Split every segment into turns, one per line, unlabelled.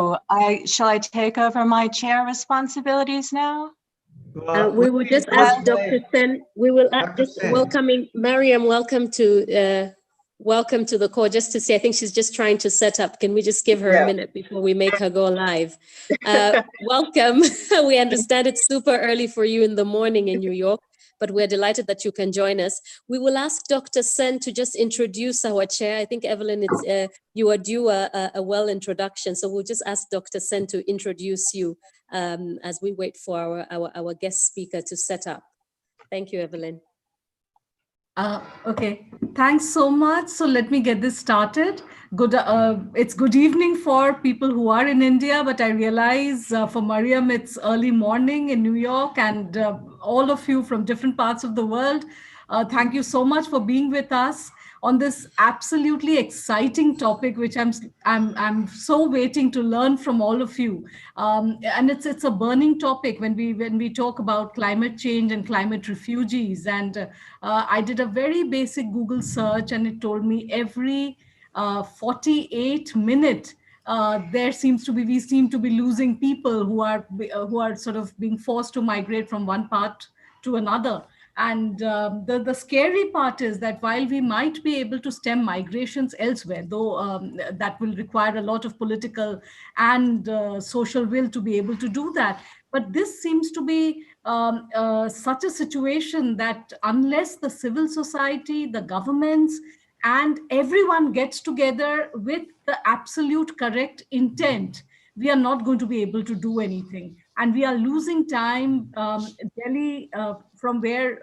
Shall I take over my chair responsibilities now?
We will just ask Dr. Sen. We will just welcoming Mariam. Welcome to the call. Just to say, I think she's just trying to set up. Can we just give her a minute before we make her go live? Welcome. We understand it's super early for you in the morning in New York, but we're delighted that you can join us. We will ask Dr. Sen to just introduce our chair. I think, Evelyn, you are due a well introduction. So we'll just ask Dr. Sen to introduce you as we wait for our guest speaker to set up. Thank you, Evelyn.
Okay, thanks so much. So let me get this started. It's good evening for people who are in India, but I realize for Mariam, it's early morning in New York, and all of you from different parts of the world, thank you so much for being with us on this absolutely exciting topic, which I'm so waiting to learn from all of you. And it's a burning topic when we talk about climate change and climate refugees. And I did a very basic Google search, and it told me every 48 minutes we seem to be losing people who are sort of being forced to migrate from one part to another. And the scary part is that while we might be able to stem migrations elsewhere, though that will require a lot of political and social will to be able to do that, but this seems to be such a situation that unless the civil society, the governments, and everyone gets together with the absolute correct intent, we are not going to be able to do anything. And we are losing time. Delhi, from where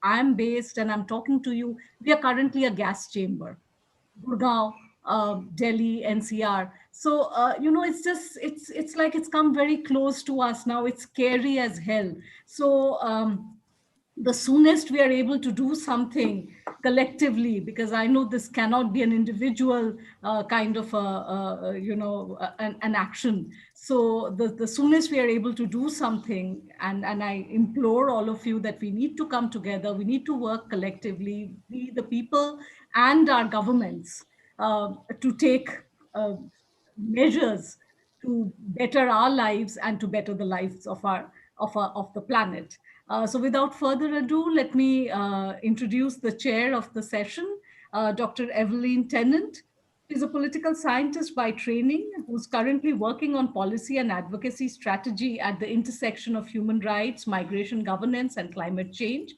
I'm based and I'm talking to you, we are currently a gas chamber. Gurgaon, Delhi, NCR. So, it's like it's come very close to us now. It's scary as hell. So, the soonest we are able to do something collectively, because I know this cannot be an individual kind of an action. So the soonest we are able to do something, and I implore all of you that we need to come together, we need to work collectively, we the people and our governments, to take measures to better our lives and to better the lives of the planet. So without further ado, let me introduce the chair of the session, Dr. Evelyn Tennant. She's a political scientist by training who's currently working on policy and advocacy strategy at the intersection of human rights, migration governance, and climate change.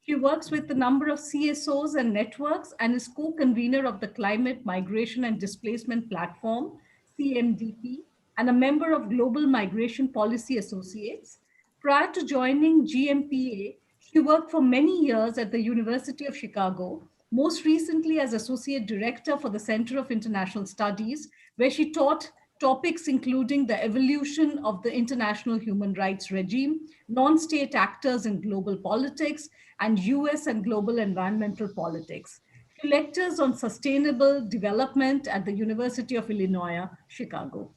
She works with a number of CSOs and networks and is co-convener of the Climate, Migration and Displacement Platform, CMDP, and a member of Global Migration Policy Associates. Prior to joining GMPA, she worked for many years at the University of Chicago, most recently as Associate Director for the Center of International Studies, where she taught topics including the evolution of the international human rights regime, non-state actors in global politics, and US and global environmental politics. She lectures on sustainable development at the University of Illinois, Chicago.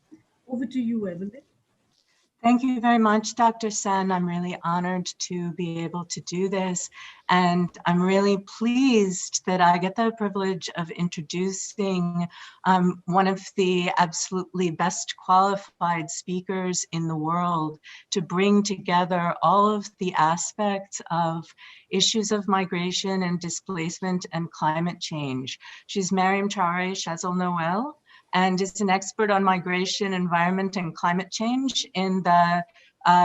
Over to you, Evelyn.
Thank you very much, Dr. Sen. I'm really honored to be able to do this. And I'm really pleased that I get the privilege of introducing one of the absolutely best qualified speakers in the world to bring together all of the aspects of issues of migration and displacement and climate change. She's Mariam Traoré Chazal Noel, and is an expert on migration, environment, and climate change in the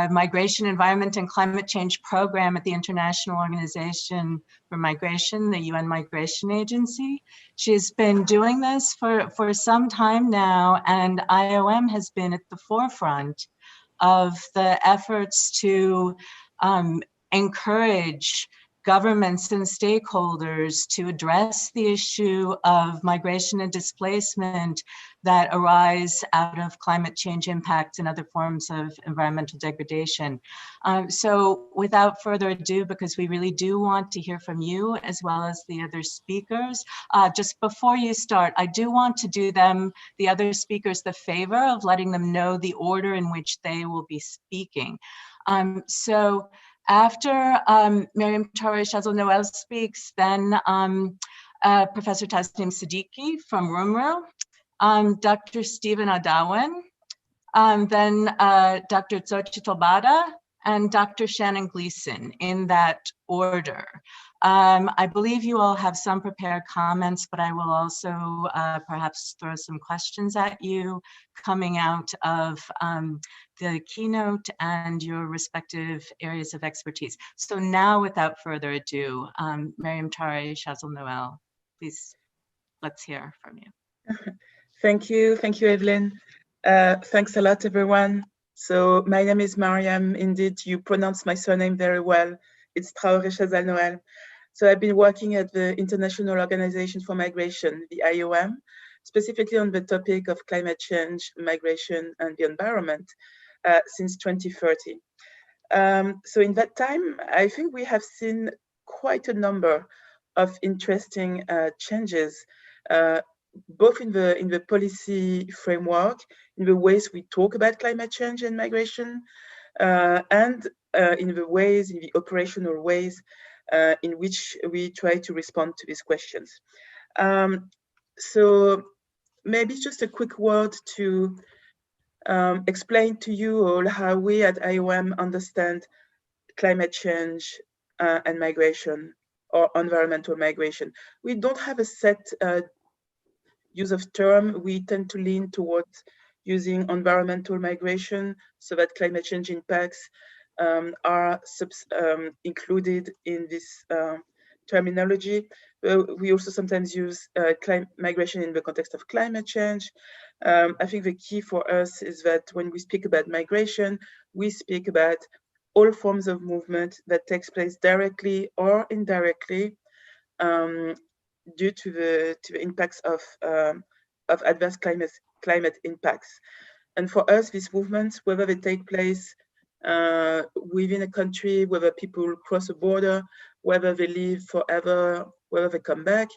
Migration, Environment, and Climate Change Program at the International Organization for Migration, the UN Migration Agency. She's been doing this for some time now, and IOM has been at the forefront of the efforts to encourage governments and stakeholders to address the issue of migration and displacement that arise out of climate change impacts and other forms of environmental degradation. So without further ado, because we really do want to hear from you as well as the other speakers, just before you start, I do want to do the other speakers, the favor of letting them know the order in which they will be speaking. So after Mariam Traoré Chazal Noel speaks, then Professor Tasneem Siddiqui from Rumra, Dr. Stephen Adawan, then Dr. Xochitl Bada, and Dr. Shannon Gleason, in that order. I believe you all have some prepared comments, but I will also perhaps throw some questions at you coming out of the keynote and your respective areas of expertise. So now, without further ado, Mariam Tare Chazal Noel, please, let's hear from you.
Thank you, Evelyn. Thanks a lot, everyone. So my name is Mariam. Indeed, you pronounce my surname very well. It's Traoré Chazal Noel. So I've been working at the International Organization for Migration, the IOM, specifically on the topic of climate change, migration, and the environment since 2030. So in that time, I think we have seen quite a number of interesting changes, both in the policy framework, in the ways we talk about climate change and migration, and in the operational ways in which we try to respond to these questions. So maybe just a quick word to explain to you all how we at IOM understand climate change and migration, or environmental migration. We don't have a set use of term. We tend to lean towards using environmental migration so that climate change impacts are included in this terminology. We also sometimes use migration in the context of climate change. I think the key for us is that when we speak about migration, we speak about all forms of movement that takes place directly or indirectly due to the impacts of adverse climate impacts. And for us, these movements, whether they take place within a country, whether people cross a border, whether they live forever, whether they come back,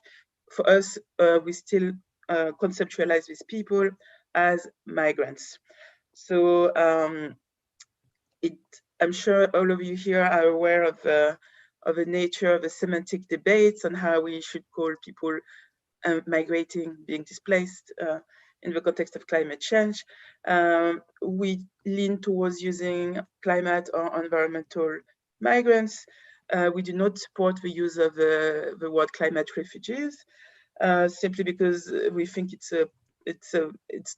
for us, we still conceptualize these people as migrants. So I'm sure all of you here are aware of the nature of the semantic debates on how we should call people migrating, being displaced in the context of climate change. We lean towards using climate or environmental migrants. We do not support the use of the word climate refugees, simply because we think it's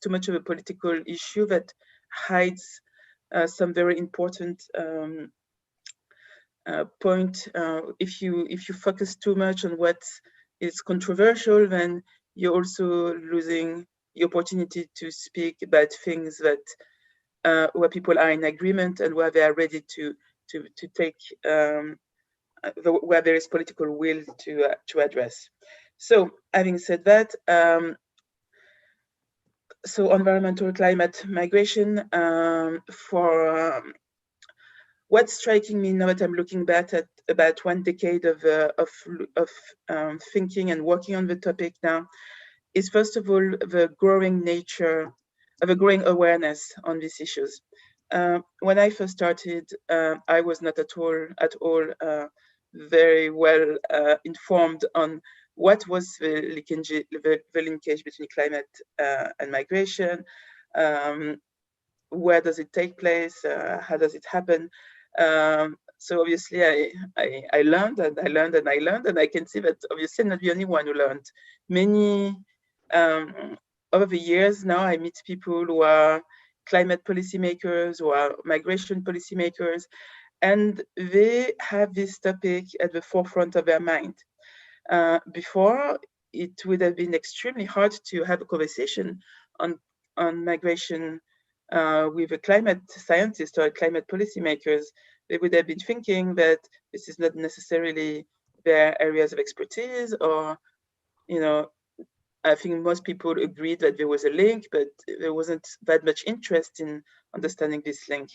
too much of a political issue that hides some very important point. If you focus too much on what is controversial, then you're also losing the opportunity to speak about things that where people are in agreement and where they are ready to take where there is political will to address. So having said that, so environmental climate migration, what's striking me now that I'm looking back at about 1 decade of thinking and working on the topic now, is first of all the growing nature of a growing awareness on these issues. When I first started, I was not at all very well informed on what was the linkage between climate and migration. Where does it take place? How does it happen? So obviously I learned and I learned and I learned, and I can see that obviously I'm not the only one who learned. Many, over the years now, I meet people who are climate policymakers, who are migration policymakers, and they have this topic at the forefront of their mind. Before, it would have been extremely hard to have a conversation on migration with a climate scientist or climate policymakers. They would have been thinking that this is not necessarily their areas of expertise, or, I think most people agreed that there was a link, but there wasn't that much interest in understanding this link.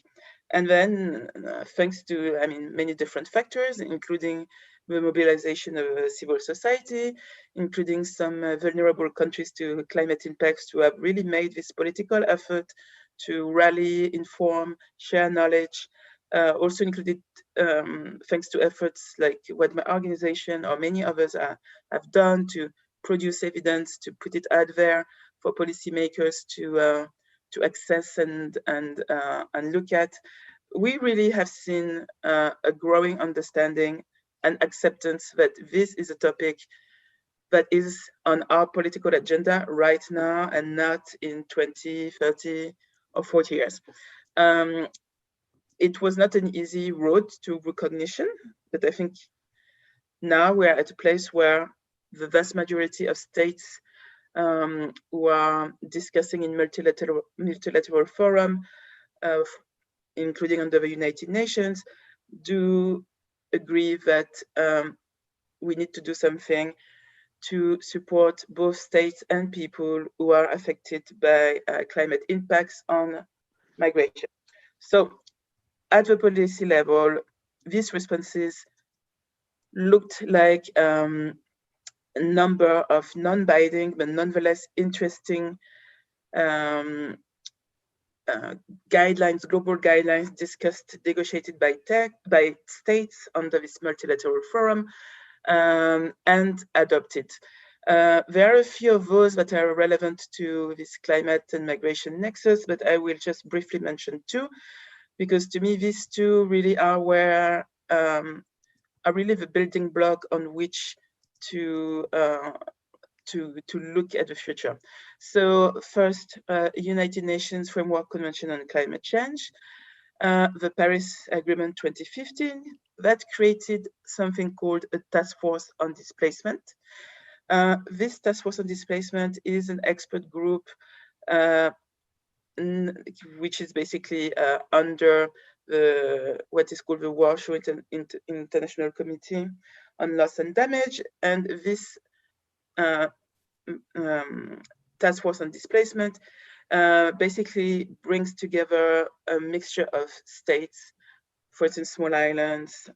And then, thanks to, many different factors, including the mobilization of civil society, including some vulnerable countries to climate impacts, to have really made this political effort to rally, inform, share knowledge, also included thanks to efforts like what my organization or many others have done to produce evidence, to put it out there for policymakers to access and look at, we really have seen a growing understanding and acceptance that this is a topic that is on our political agenda right now and not in 20, 30, or 40 years. It was not an easy road to recognition, but I think now we're at a place where the vast majority of states who are discussing in multilateral forum, including under the United Nations, do agree that we need to do something to support both states and people who are affected by climate impacts on migration. So at the policy level, these responses looked like a number of non-binding but nonetheless interesting guidelines, global guidelines discussed, negotiated by states under this multilateral forum, and adopted. There are a few of those that are relevant to this climate and migration nexus, but I will just briefly mention two, because to me these two really are where are really the building block on which to look at the future. So first, United Nations Framework Convention on Climate Change, the Paris Agreement 2015, that created something called a task force on displacement. This task force on displacement is an expert group which is basically under what is called the Warsaw International Committee on Loss and Damage, and this task force on displacement basically brings together a mixture of states, for instance, small islands,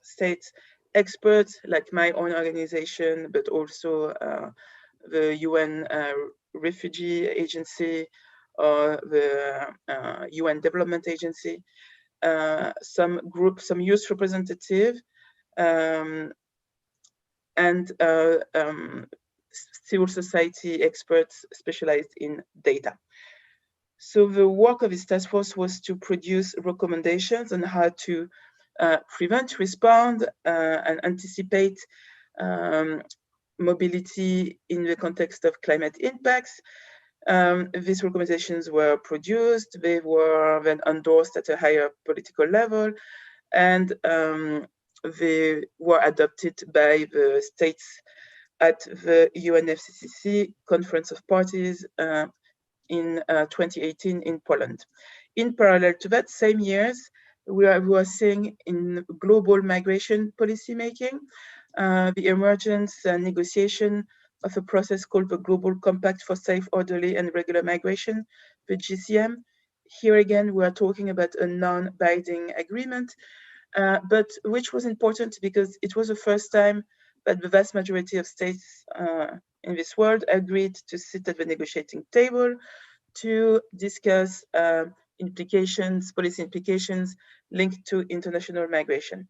states, experts like my own organization, but also the UN Refugee Agency or the UN Development Agency, some youth representative, and civil society experts specialized in data. So the work of this task force was to produce recommendations on how to prevent, respond, and anticipate mobility in the context of climate impacts. These recommendations were produced, they were then endorsed at a higher political level, and they were adopted by the states at the UNFCCC Conference of Parties in 2018 in Poland. In parallel to that, same years, we are seeing in global migration policymaking the emergence and negotiation of a process called the Global Compact for Safe, Orderly and Regular Migration, the GCM. Here again, we are talking about a non-binding agreement, but which was important because it was the first time that the vast majority of states in this world agreed to sit at the negotiating table to discuss policy implications linked to international migration.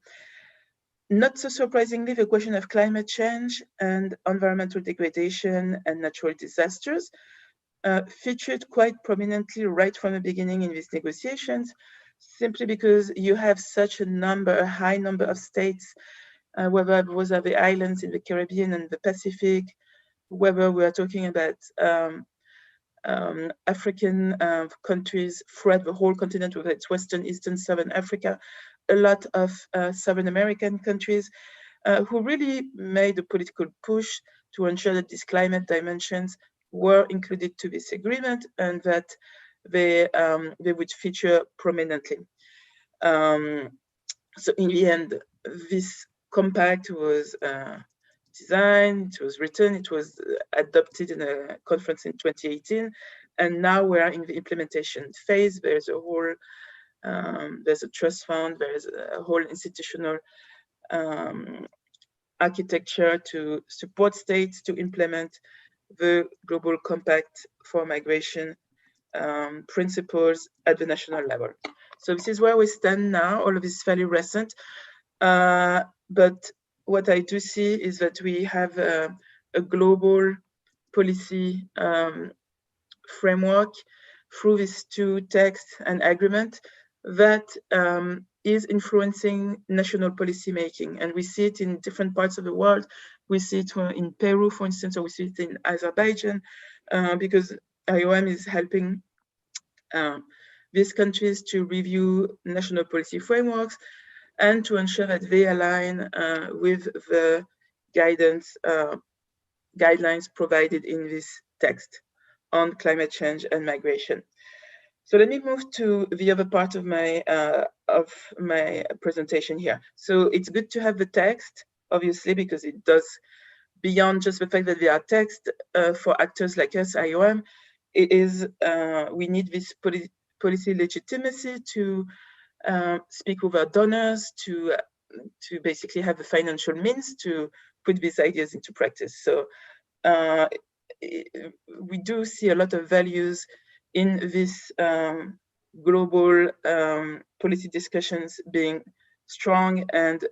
Not so surprisingly, the question of climate change and environmental degradation and natural disasters featured quite prominently right from the beginning in these negotiations, simply because you have such a high number of states, whether those are the islands in the Caribbean and the Pacific, whether we are talking about African countries throughout the whole continent, whether it's Western, Eastern, Southern Africa, a lot of Southern American countries who really made a political push to ensure that these climate dimensions were included to this agreement and that they would feature prominently. So in the end, this compact was designed, it was written, it was adopted in a conference in 2018, and now we're in the implementation phase. There's a whole, there's a trust fund, there's a whole institutional architecture to support states to implement the Global Compact for Migration principles at the national level. So this is where we stand now. All of this is fairly recent, but what I do see is that we have a global policy framework through these two texts and agreement that is influencing national policy making. And we see it in different parts of the world. We see it in Peru, for instance, or we see it in Azerbaijan, because IOM is helping these countries to review national policy frameworks and to ensure that they align with the guidelines provided in this text on climate change and migration. So let me move to the other part of my presentation here. So it's good to have the text, obviously, because it does, beyond just the fact that they are text, for actors like us, IOM, it is, we need this policy legitimacy to speak with our donors, to basically have the financial means to put these ideas into practice. So we do see a lot of values in this global policy discussions being strong and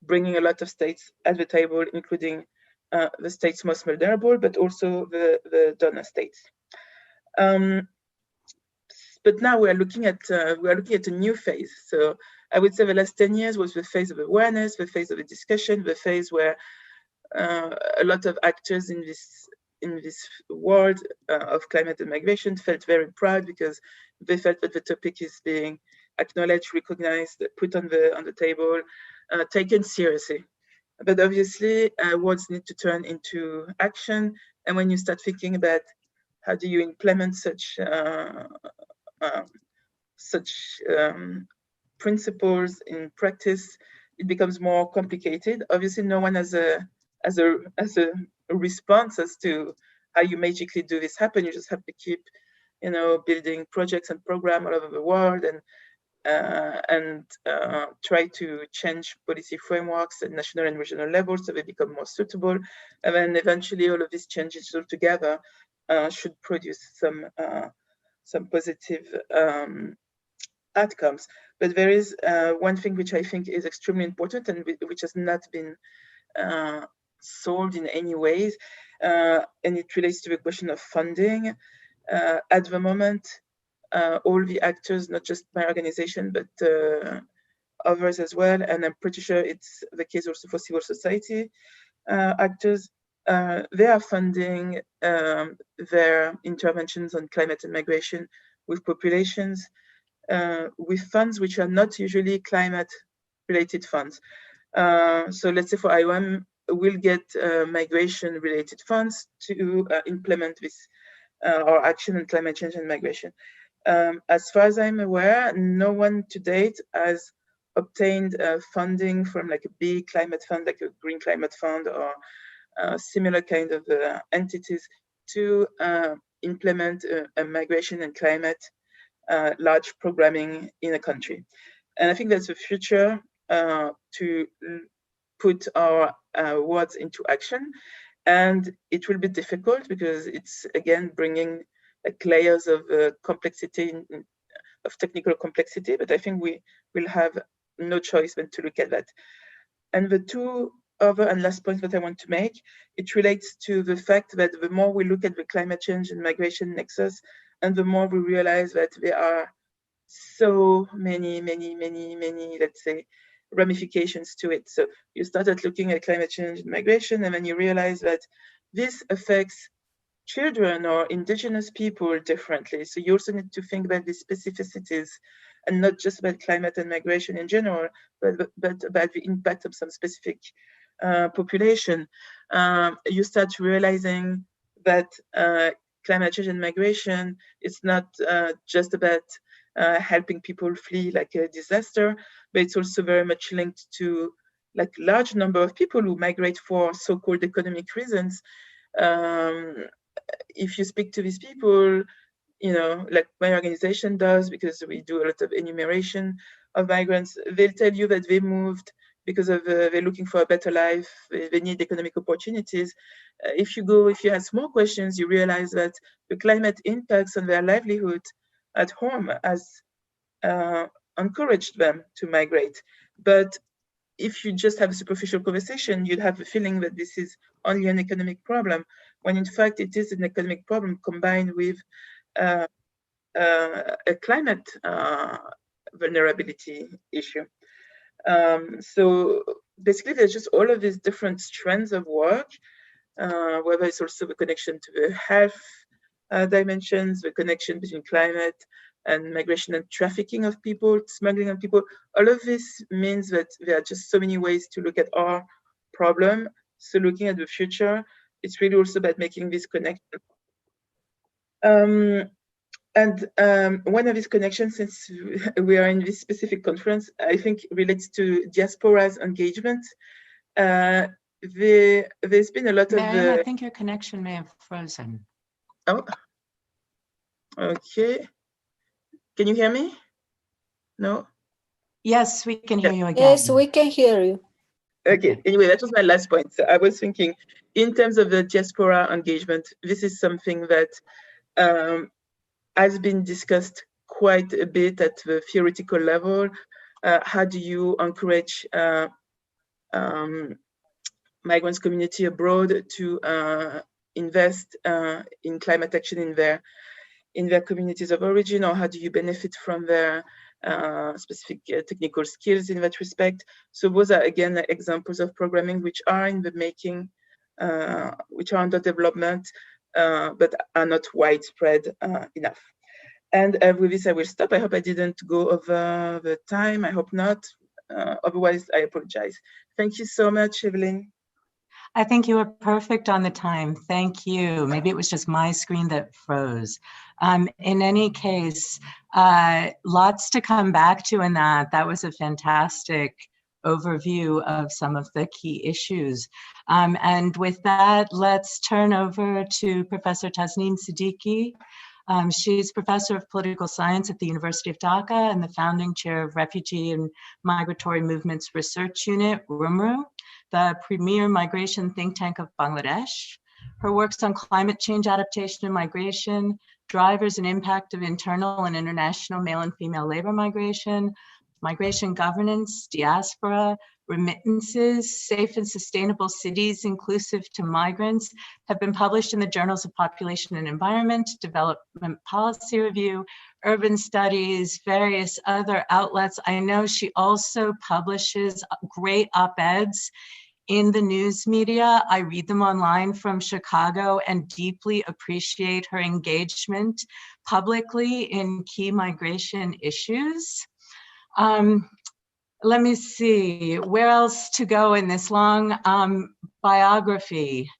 bringing a lot of states at the table, including the states most vulnerable, but also the donor states. But now we are looking at a new phase. So I would say the last 10 years was the phase of awareness, the phase of the discussion, the phase where a lot of actors in this world of climate and migration felt very proud because they felt that the topic is being acknowledged, recognized, put on the table, taken seriously. But obviously, words need to turn into action. And when you start thinking about how do you implement such principles in practice, it becomes more complicated. Obviously, no one has a response as to how you magically do this happen. You just have to keep, building projects and programs all over the world and try to change policy frameworks at national and regional levels so they become more suitable. And then eventually all of these changes all together should produce some positive outcomes. But there is one thing which I think is extremely important and which has not been solved in any ways, and it relates to the question of funding. At the moment, all the actors, not just my organization, but others as well, and I'm pretty sure it's the case also for civil society actors, they are funding their interventions on climate and migration with populations with funds which are not usually climate-related funds. So let's say for IOM, we'll get migration-related funds to implement this our action on climate change and migration. As far as I'm aware, no one to date has obtained funding from like a big climate fund, like a Green Climate Fund or similar kind of entities to implement a migration and climate large programming in a country. And I think that's the future to put our words into action. And it will be difficult because it's, again, bringing like layers of complexity, of technical complexity, but I think we will have no choice but to look at that. And the two other and last points that I want to make, it relates to the fact that the more we look at the climate change and migration nexus, and the more we realize that there are so many, let's say, ramifications to it. So you started looking at climate change and migration, and then you realize that this affects children or indigenous people differently. So you also need to think about the specificities and not just about climate and migration in general, but about the impact of some specific population. You start realizing that climate change and migration is not just about helping people flee like a disaster, but it's also very much linked to like large number of people who migrate for so-called economic reasons. If you speak to these people, like my organization does, because we do a lot of enumeration of migrants, they'll tell you that they moved because of they're looking for a better life, they need economic opportunities. If you ask more questions, you realize that the climate impacts on their livelihood at home has encouraged them to migrate. But if you just have a superficial conversation, you'd have the feeling that this is only an economic problem, when in fact it is an economic problem combined with a climate vulnerability issue. So basically, there's just all of these different strands of work, whether it's also the connection to the health dimensions, the connection between climate and migration and trafficking of people, smuggling of people. All of this means that there are just so many ways to look at our problem. So looking at the future, it's really also about making this connection. One of these connections, since we are in this specific conference, I think relates to diaspora's engagement. There's been a lot
Mary,
of...
I think your connection may have frozen.
Oh, okay. Can you hear me? No?
Yes, we can hear you again.
Yes, we can hear you.
Okay, anyway, that was my last point. So I was thinking, in terms of the diaspora engagement, this is something that has been discussed quite a bit at the theoretical level. How do you encourage migrants community abroad to invest in climate action in their communities of origin, or how do you benefit from their specific technical skills in that respect? So those are, again, examples of programming which are in the making, which are under development, but are not widespread enough. And with this, I will stop. I hope I didn't go over the time. I hope not. Otherwise, I apologize. Thank you so much, Evelyn.
I think you were perfect on the time. Thank you. Maybe it was just my screen that froze. In any case, lots to come back to in that. That was a fantastic overview of some of the key issues. And with that, let's turn over to Professor Tasneem Siddiqui. She's professor of political science at the University of Dhaka and the founding chair of Refugee and Migratory Movements Research Unit, RUMRU, the premier migration think tank of Bangladesh. Her works on climate change adaptation and migration, drivers and impact of internal and international male and female labor migration, migration governance, diaspora, remittances, safe and sustainable cities inclusive to migrants have been published in the Journals of Population and Environment, Development Policy Review, Urban Studies, various other outlets. I know she also publishes great op-eds in the news media. I read them online from Chicago and deeply appreciate her engagement publicly in key migration issues. Let me see, where else to go in this long biography?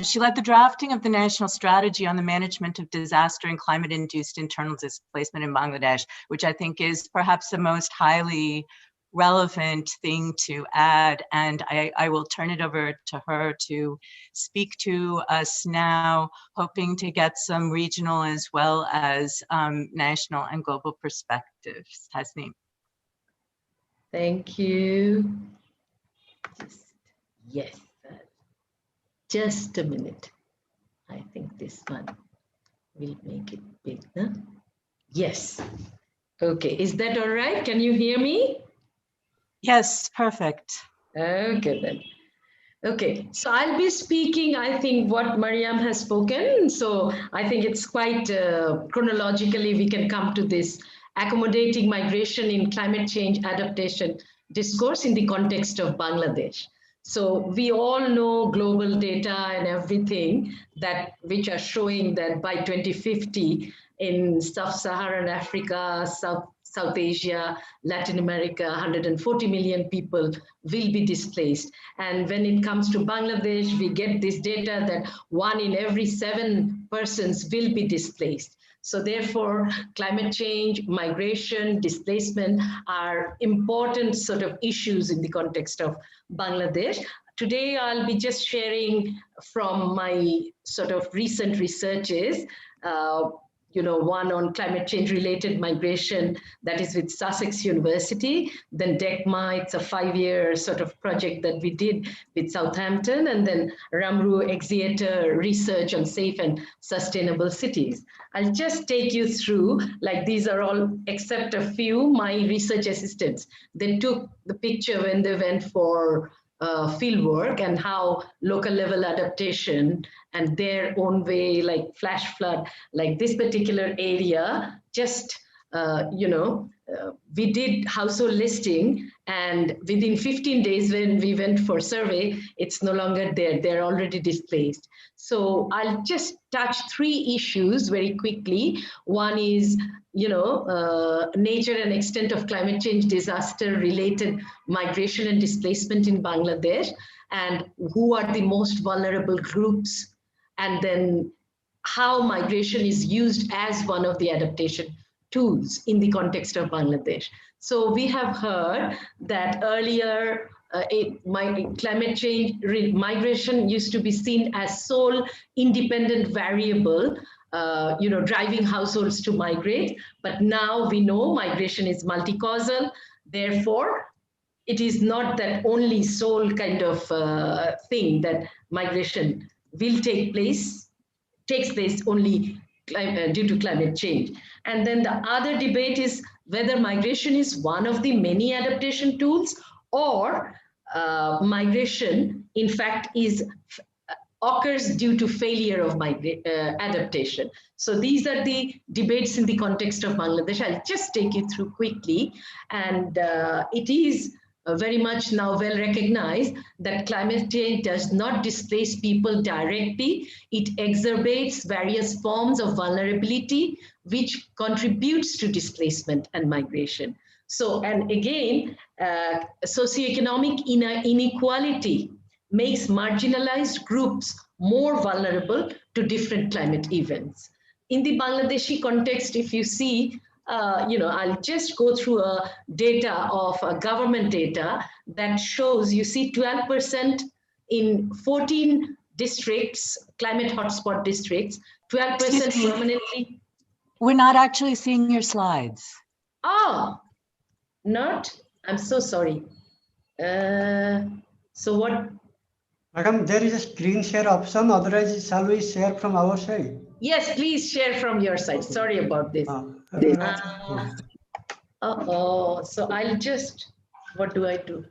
She led the drafting of the National Strategy on the Management of Disaster and Climate-Induced Internal Displacement in Bangladesh, which I think is perhaps the most highly relevant thing to add. And I will turn it over to her to speak to us now, hoping to get some regional as well as national and global perspectives. Tasneem.
Thank you. Yes, just a minute. I think this one will make it big, huh? Yes. Okay, is that all right? Can you hear me?
Yes, perfect.
Okay then. Okay, so I'll be speaking, I think, what Mariam has spoken. So I think it's quite chronologically we can come to this accommodating migration in climate change adaptation discourse in the context of Bangladesh. So we all know global data and everything that which are showing that by 2050 in sub-Saharan Africa, South Asia, Latin America, 140 million people will be displaced. And when it comes to Bangladesh, we get this data that 1 in every 7 persons will be displaced. So therefore, climate change, migration, displacement are important sort of issues in the context of Bangladesh. Today, I'll be just sharing from my sort of recent researches, one on climate change related migration that is with Sussex University, then DECMA, it's a 5-year sort of project that we did with Southampton, and then RUMRU Exeter research on safe and sustainable cities. I'll just take you through, like these are all, except a few, my research assistants. They took the picture when they went for field work and how local level adaptation and their own way, like flash flood, like this particular area, just, we did household listing, and within 15 days when we went for survey, it's no longer there. They're already displaced. So I'll just touch 3 issues very quickly. One is, nature and extent of climate change disaster related migration and displacement in Bangladesh, and who are the most vulnerable groups, and then how migration is used as one of the adaptation tools in the context of Bangladesh. So we have heard that earlier climate change migration used to be seen as sole independent variable, driving households to migrate. But now we know migration is multi-causal. Therefore, it is not that only sole kind of thing that migration will takes place only due to climate change. And then the other debate is whether migration is one of the many adaptation tools, or migration, in fact, occurs due to failure of adaptation. So these are the debates in the context of Bangladesh. I'll just take you through quickly. And it is very much now well recognized that climate change does not displace people directly. It exacerbates various forms of vulnerability, which contributes to displacement and migration. So, and again, socioeconomic inequality makes marginalized groups more vulnerable to different climate events. In the Bangladeshi context, if you see, I'll just go through a data of government data that shows, you see 12% in 14 districts, climate hotspot districts, 12% permanently.
We're not actually seeing your slides.
Oh, not? I'm so sorry. So what?
Madam, there is a screen share option. Otherwise, shall we share from our side?
Yes, please share from your side. Sorry about this. So I'll just, what do I do?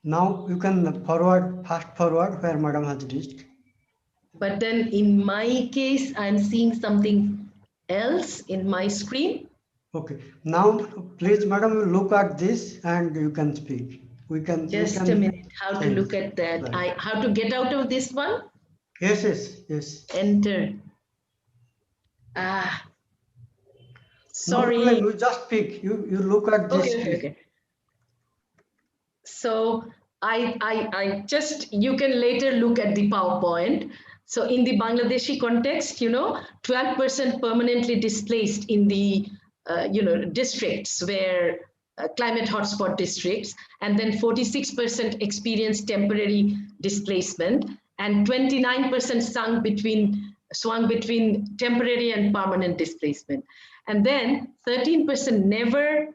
Now you can fast forward where Madam has reached.
But then in my case, I'm seeing something else in my screen.
Okay. Now, please, Madam, look at this and you can speak.
Just a minute. How to look at that? How to get out of this one?
Yes.
Enter. Sorry.
No, you just speak. You look at this.
Okay. So I just, you can later look at the PowerPoint. So in the Bangladeshi context, 12% permanently displaced in the districts where climate hotspot districts, and then 46% experienced temporary displacement, and 29% swung between temporary and permanent displacement. And then 13% never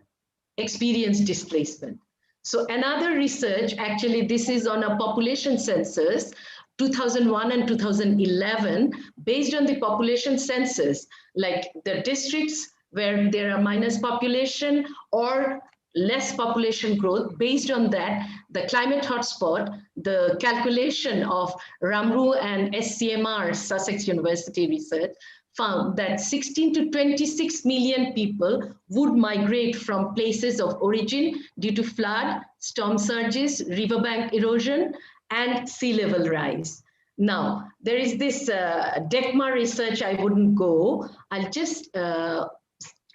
experienced displacement. So another research, actually, this is on a population census, 2001 and 2011, based on the population census, like the districts where there are minus population or less population growth. Based on that, the climate hotspot, the calculation of Ramru and SCMR, Sussex University research, found that 16 to 26 million people would migrate from places of origin due to flood, storm surges, riverbank erosion, and sea level rise. Now, there is this DECMA research, I wouldn't go. I'll just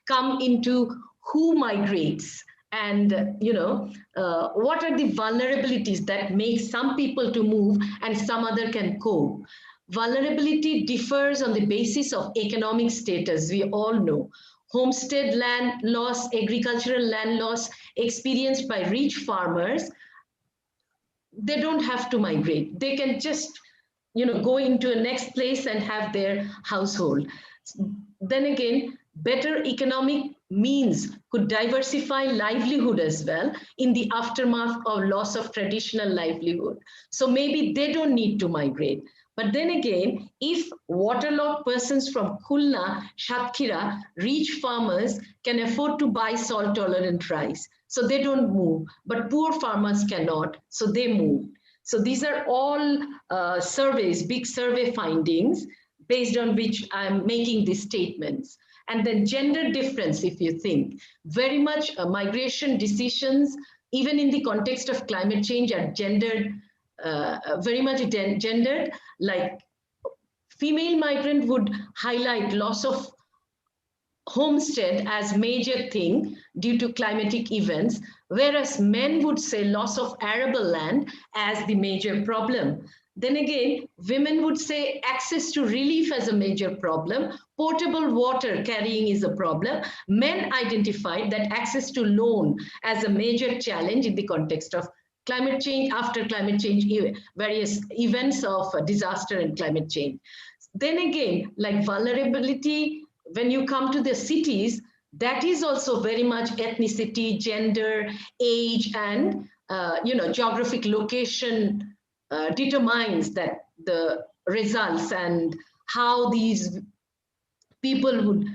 come into who migrates and what are the vulnerabilities that make some people to move and some other can cope. Vulnerability differs on the basis of economic status, we all know. Homestead land loss, agricultural land loss experienced by rich farmers, they don't have to migrate. They can just go into a next place and have their household. Then again, better economic means could diversify livelihood as well in the aftermath of loss of traditional livelihood. So maybe they don't need to migrate. But then again, if waterlogged persons from Khulna, Satkhira, rich farmers can afford to buy salt-tolerant rice, so they don't move. But poor farmers cannot, so they move. So these are all surveys, big survey findings, based on which I'm making these statements. And then gender difference, if you think, very much migration decisions, even in the context of climate change, are gendered, very much gendered. Like female migrant would highlight loss of homestead as major thing due to climatic events, whereas men would say loss of arable land as the major problem. Then again, women would say access to relief as a major problem, potable water carrying is a problem. Men identified that access to loan as a major challenge in the context of climate change, after climate change, various events of disaster and climate change. Then again, like vulnerability, when you come to the cities, that is also very much ethnicity, gender, age, and geographic location determines that the results and how these people would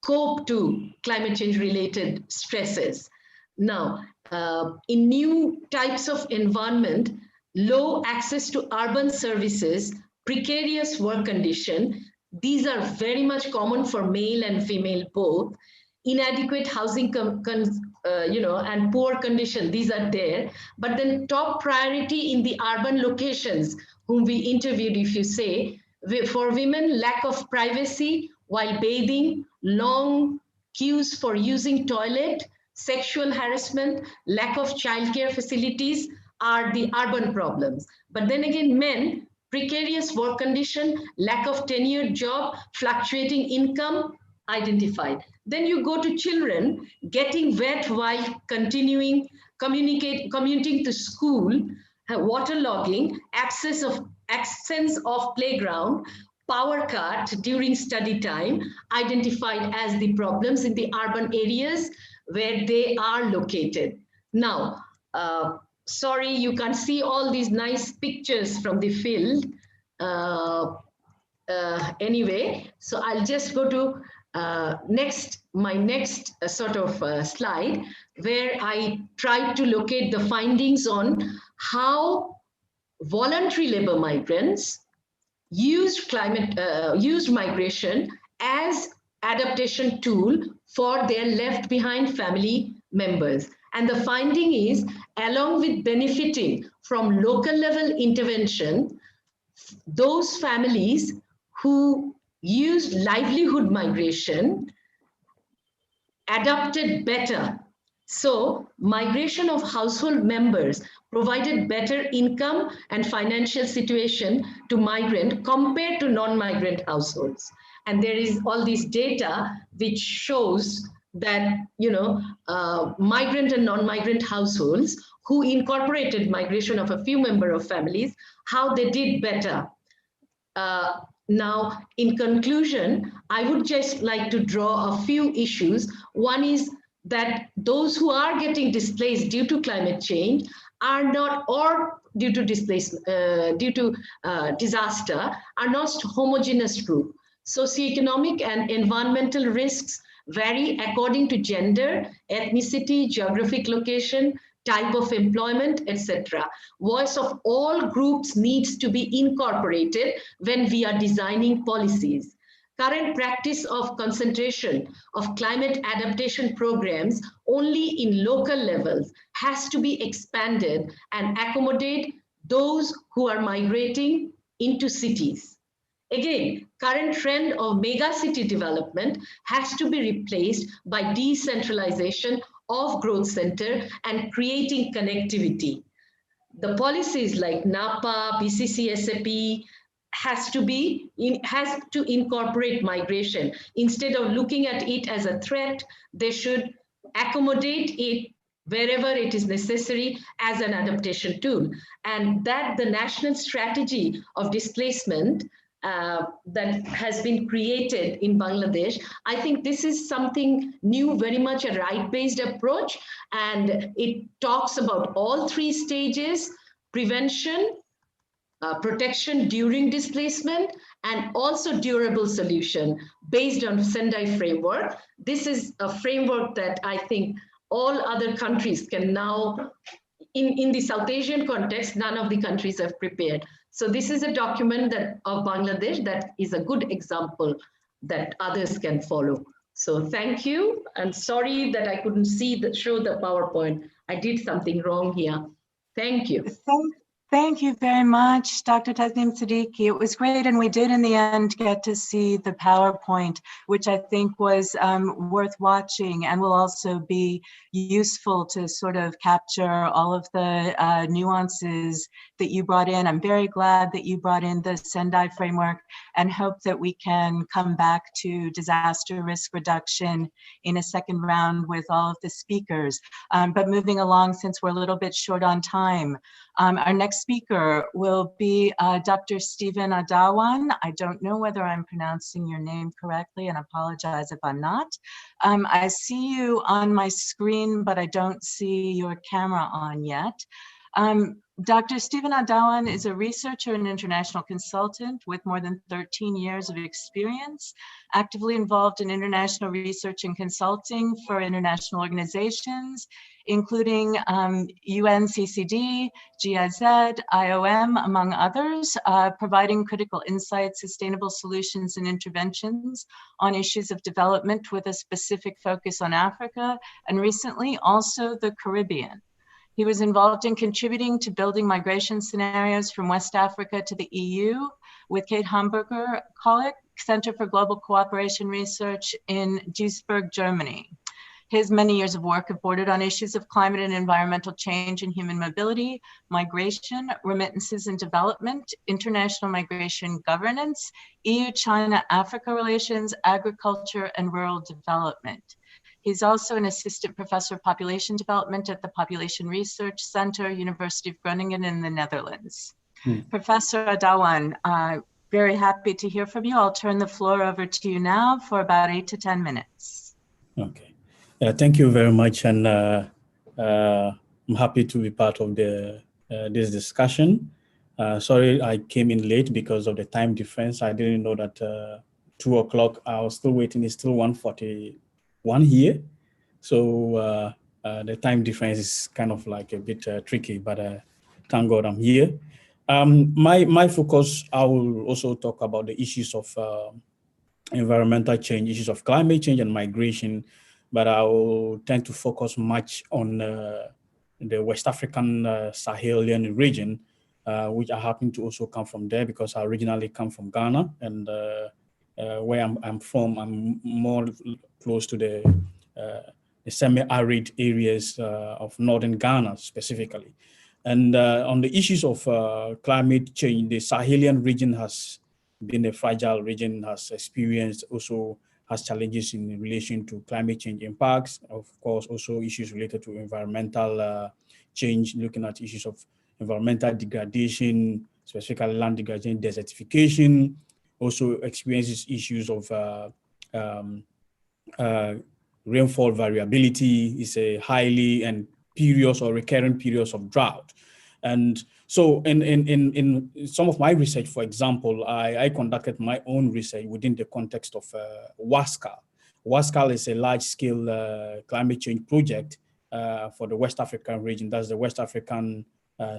cope to climate change related stresses. Now, in new types of environment, low access to urban services, precarious work condition, these are very much common for male and female both. Inadequate housing and poor condition, these are there. But then top priority in the urban locations whom we interviewed, if you say, for women, lack of privacy while bathing, long queues for using toilet, sexual harassment, lack of childcare facilities are the urban problems. But then again, men, precarious work condition, lack of tenured job, fluctuating income identified. Then you go to children, getting wet while commuting to school, waterlogging, absence of playground, power cut during study time, identified as the problems in the urban areas where they are located. Now, sorry, you can't see all these nice pictures from the field. Anyway, so I'll just go to my next sort of slide, where I tried to locate the findings on how voluntary labor migrants used migration as adaptation tool for their left behind family members. And the finding is, along with benefiting from local level intervention, those families who used livelihood migration adapted better. So migration of household members provided better income and financial situation to migrant compared to non-migrant households. And there is all this data which shows that, migrant and non-migrant households who incorporated migration of a few members of families, how they did better. Now, in conclusion, I would just like to draw a few issues. One is that those who are getting displaced due to climate change are not, or due to disaster, are not homogeneous group. Socioeconomic and environmental risks vary according to gender, ethnicity, geographic location, type of employment, etc. Voice of all groups needs to be incorporated when we are designing policies. Current practice of concentration of climate adaptation programs only in local levels has to be expanded and accommodate those who are migrating into cities. Again, current trend of mega city development has to be replaced by decentralization of growth center and creating connectivity. The policies like NAPA, BCCSAP has to incorporate migration. Instead of looking at it as a threat, they should accommodate it wherever it is necessary as an adaptation tool. And that the national strategy of displacement that has been created in Bangladesh, I think this is something new, very much a right-based approach, and it talks about all three stages: prevention, protection during displacement, and also durable solution based on Sendai framework. This is a framework that I think all other countries can now, in the South Asian context, none of the countries have prepared. So this is a document that of Bangladesh that is a good example that others can follow. So thank you, and sorry that I couldn't show the PowerPoint. I did something wrong here. Thank you.
Thank you very much, Dr. Tasneem Siddiqui. It was great, and we did in the end get to see the PowerPoint, which I think was worth watching and will also be useful to sort of capture all of the nuances that you brought in. I'm very glad that you brought in the Sendai framework and hope that we can come back to disaster risk reduction in a second round with all of the speakers. But moving along, since we're a little bit short on time, our next speaker will be Dr. Stephen Adawan. I don't know whether I'm pronouncing your name correctly, and apologize if I'm not. I see you on my screen, but I don't see your camera on yet. Dr. Stephen Adawan is a researcher and international consultant with more than 13 years of experience, actively involved in international research and consulting for international organizations, including UNCCD, GIZ, IOM, among others, providing critical insights, sustainable solutions, and interventions on issues of development with a specific focus on Africa, and recently also the Caribbean. He was involved in contributing to building migration scenarios from West Africa to the EU with Kate Hamburger Kolleg, Center for Global Cooperation Research in Duisburg, Germany. His many years of work have bordered on issues of climate and environmental change and human mobility, migration, remittances and development, international migration governance, EU-China-Africa relations, agriculture, and rural development. He's also an assistant professor of population development at the Population Research Center, University of Groningen in the Netherlands. Professor Adawan, very happy to hear from you. I'll turn the floor over to you now for about 8 to 10 minutes.
Okay. Thank you very much. And I'm happy to be part of this discussion. Sorry, I came in late because of the time difference. I didn't know that 2 o'clock, I was still waiting. It's still 1:41 here. So the time difference is kind of like a bit tricky, but thank God I'm here. My focus, I will also talk about the issues of environmental change, issues of climate change and migration, but I will tend to focus much on the West African Sahelian region, which I happen to also come from there because I originally come from Ghana, and where I'm from, I'm more close to the semi-arid areas of northern Ghana specifically. And on the issues of climate change, the Sahelian region has been a fragile region, has experienced also has challenges in relation to climate change impacts, of course, also issues related to environmental change, looking at issues of environmental degradation, specifically land degradation, desertification, also experiences issues of rainfall variability, is a highly and periods or recurrent periods of drought. And so in some of my research, for example, I conducted my own research within the context of WASCAL. WASCAL is a large-scale climate change project for the West African region. That's the West African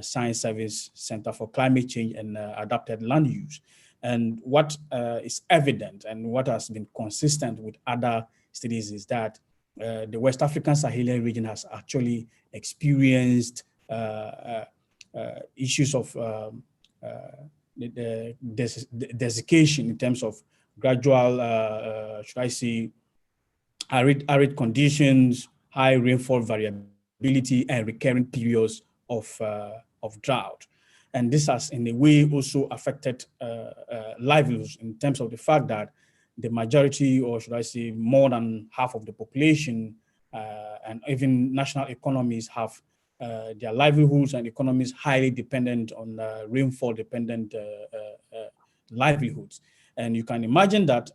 Science Service Center for Climate Change and Adapted Land Use. And what is evident and what has been consistent with other studies is that the West African Sahelian region has actually experienced issues of the desiccation in terms of gradual, should I say, arid conditions, high rainfall variability, and recurrent periods of drought. And this has in a way also affected livelihoods in terms of the fact that the majority, or should I say more than half of the population and even national economies have their livelihoods and economies highly dependent on rainfall dependent livelihoods. And you can imagine that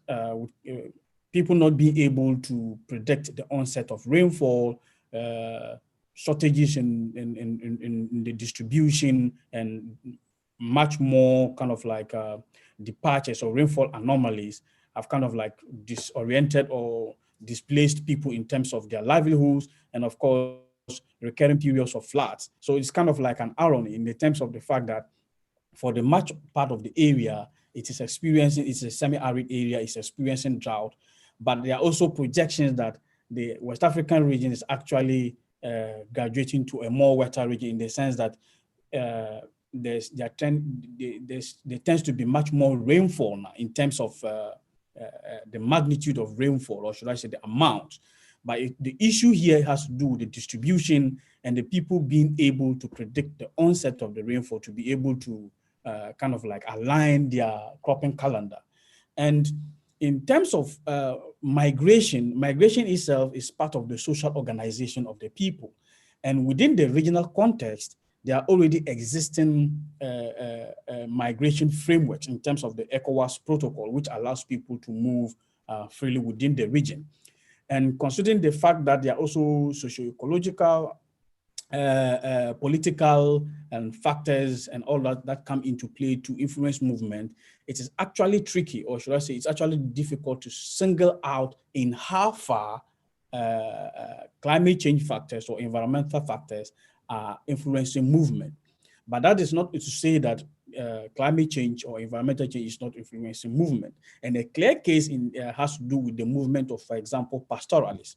people not being able to predict the onset of rainfall, shortages in the distribution, and much more kind of like departures or rainfall anomalies have kind of like disoriented or displaced people in terms of their livelihoods, and of course, recurring periods of floods. So it's kind of like an irony in the terms of the fact that for the much part of the area, it's a semi-arid area, it's experiencing drought, but there are also projections that the West African region is actually graduating to a more wetter region, in the sense that there tends to be much more rainfall now in terms of the magnitude of rainfall, or should I say the amount. But the issue here has to do with the distribution and the people being able to predict the onset of the rainfall, to be able to kind of like align their cropping calendar. And in terms of migration itself is part of the social organization of the people. And within the regional context, there are already existing migration frameworks in terms of the ECOWAS protocol, which allows people to move freely within the region. And considering the fact that there are also socio-ecological, political and factors and all that come into play to influence movement, it is actually tricky, or should I say it's actually difficult to single out in how far climate change factors or environmental factors are influencing movement. But that is not to say that climate change or environmental change is not influencing movement. And a clear case has to do with the movement of, for example, pastoralists.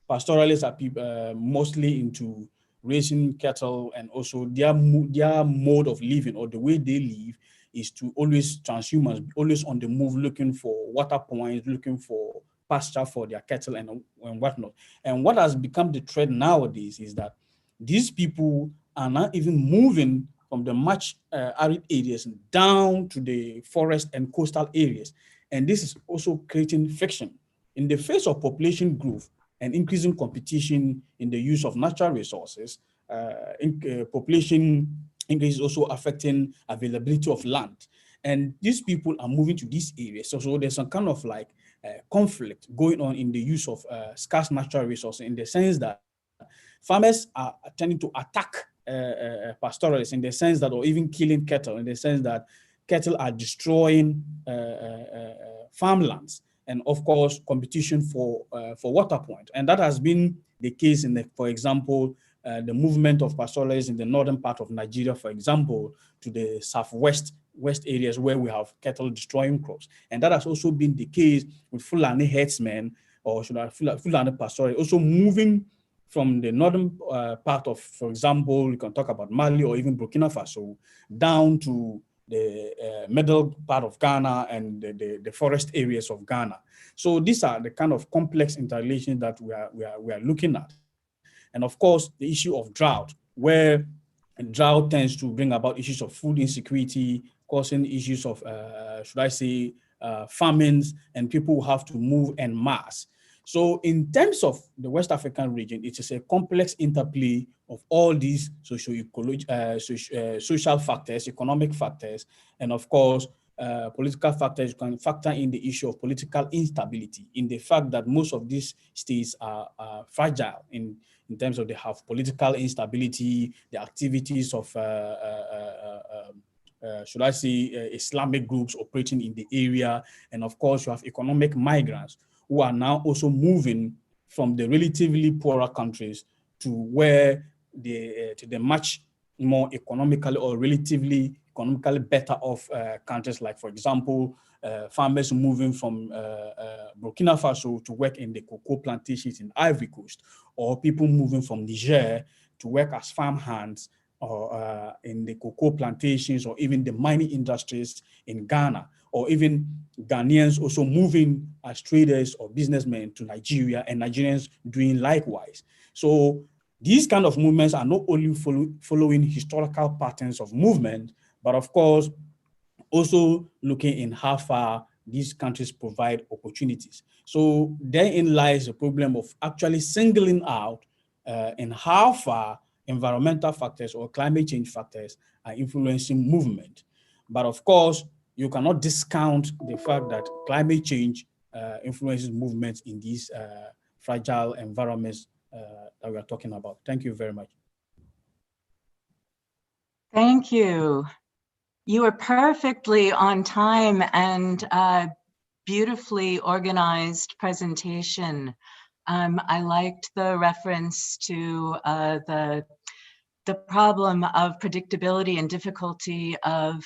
Pastoralists are people mostly into raising cattle, and also their mode of living, or the way they live, is to always transhumance, always on the move, looking for water points, looking for pasture for their cattle and whatnot. And what has become the trend nowadays is that these people are not even moving from the much arid areas down to the forest and coastal areas. And this is also creating friction. In the face of population growth and increasing competition in the use of natural resources, population increase is also affecting availability of land. And these people are moving to these areas. So there's some kind of like conflict going on in the use of scarce natural resources, in the sense that farmers are tending to attack pastoralists, in the sense that, or even killing cattle, in the sense that cattle are destroying farmlands, and of course competition for water point. And that has been the case in for example, the movement of pastoralists in the northern part of Nigeria, for example, to the southwest areas where we have cattle destroying crops. And that has also been the case with Fulani herdsmen, or should I Fulani pastoralists, also moving from the northern part of, for example, you can talk about Mali or even Burkina Faso, down to the middle part of Ghana and the forest areas of Ghana. So these are the kind of complex interrelations that we are looking at. And of course, the issue of drought, where drought tends to bring about issues of food insecurity, causing issues of, should I say, famines, and people have to move en masse. So in terms of the West African region, it is a complex interplay of all these social factors, economic factors, and of course, political factors. You can factor in the issue of political instability, in the fact that most of these states are fragile in terms of they have political instability, the activities of, should I say, Islamic groups operating in the area, and of course, you have economic migrants who are now also moving from the relatively poorer countries to where to the much more economically or relatively economically better off countries, like, for example, farmers moving from Burkina Faso to work in the cocoa plantations in Ivory Coast, or people moving from Niger to work as farm hands or in the cocoa plantations, or even the mining industries in Ghana, or even Ghanaians also moving as traders or businessmen to Nigeria, and Nigerians doing likewise. So these kind of movements are not only following historical patterns of movement, but of course, also looking in how far these countries provide opportunities. So therein lies the problem of actually singling out in how far environmental factors or climate change factors are influencing movement. But of course, you cannot discount the fact that climate change influences movements in these fragile environments that we are talking about. Thank you very much.
Thank you. You were perfectly on time and beautifully organized presentation. I liked the reference to the problem of predictability and difficulty of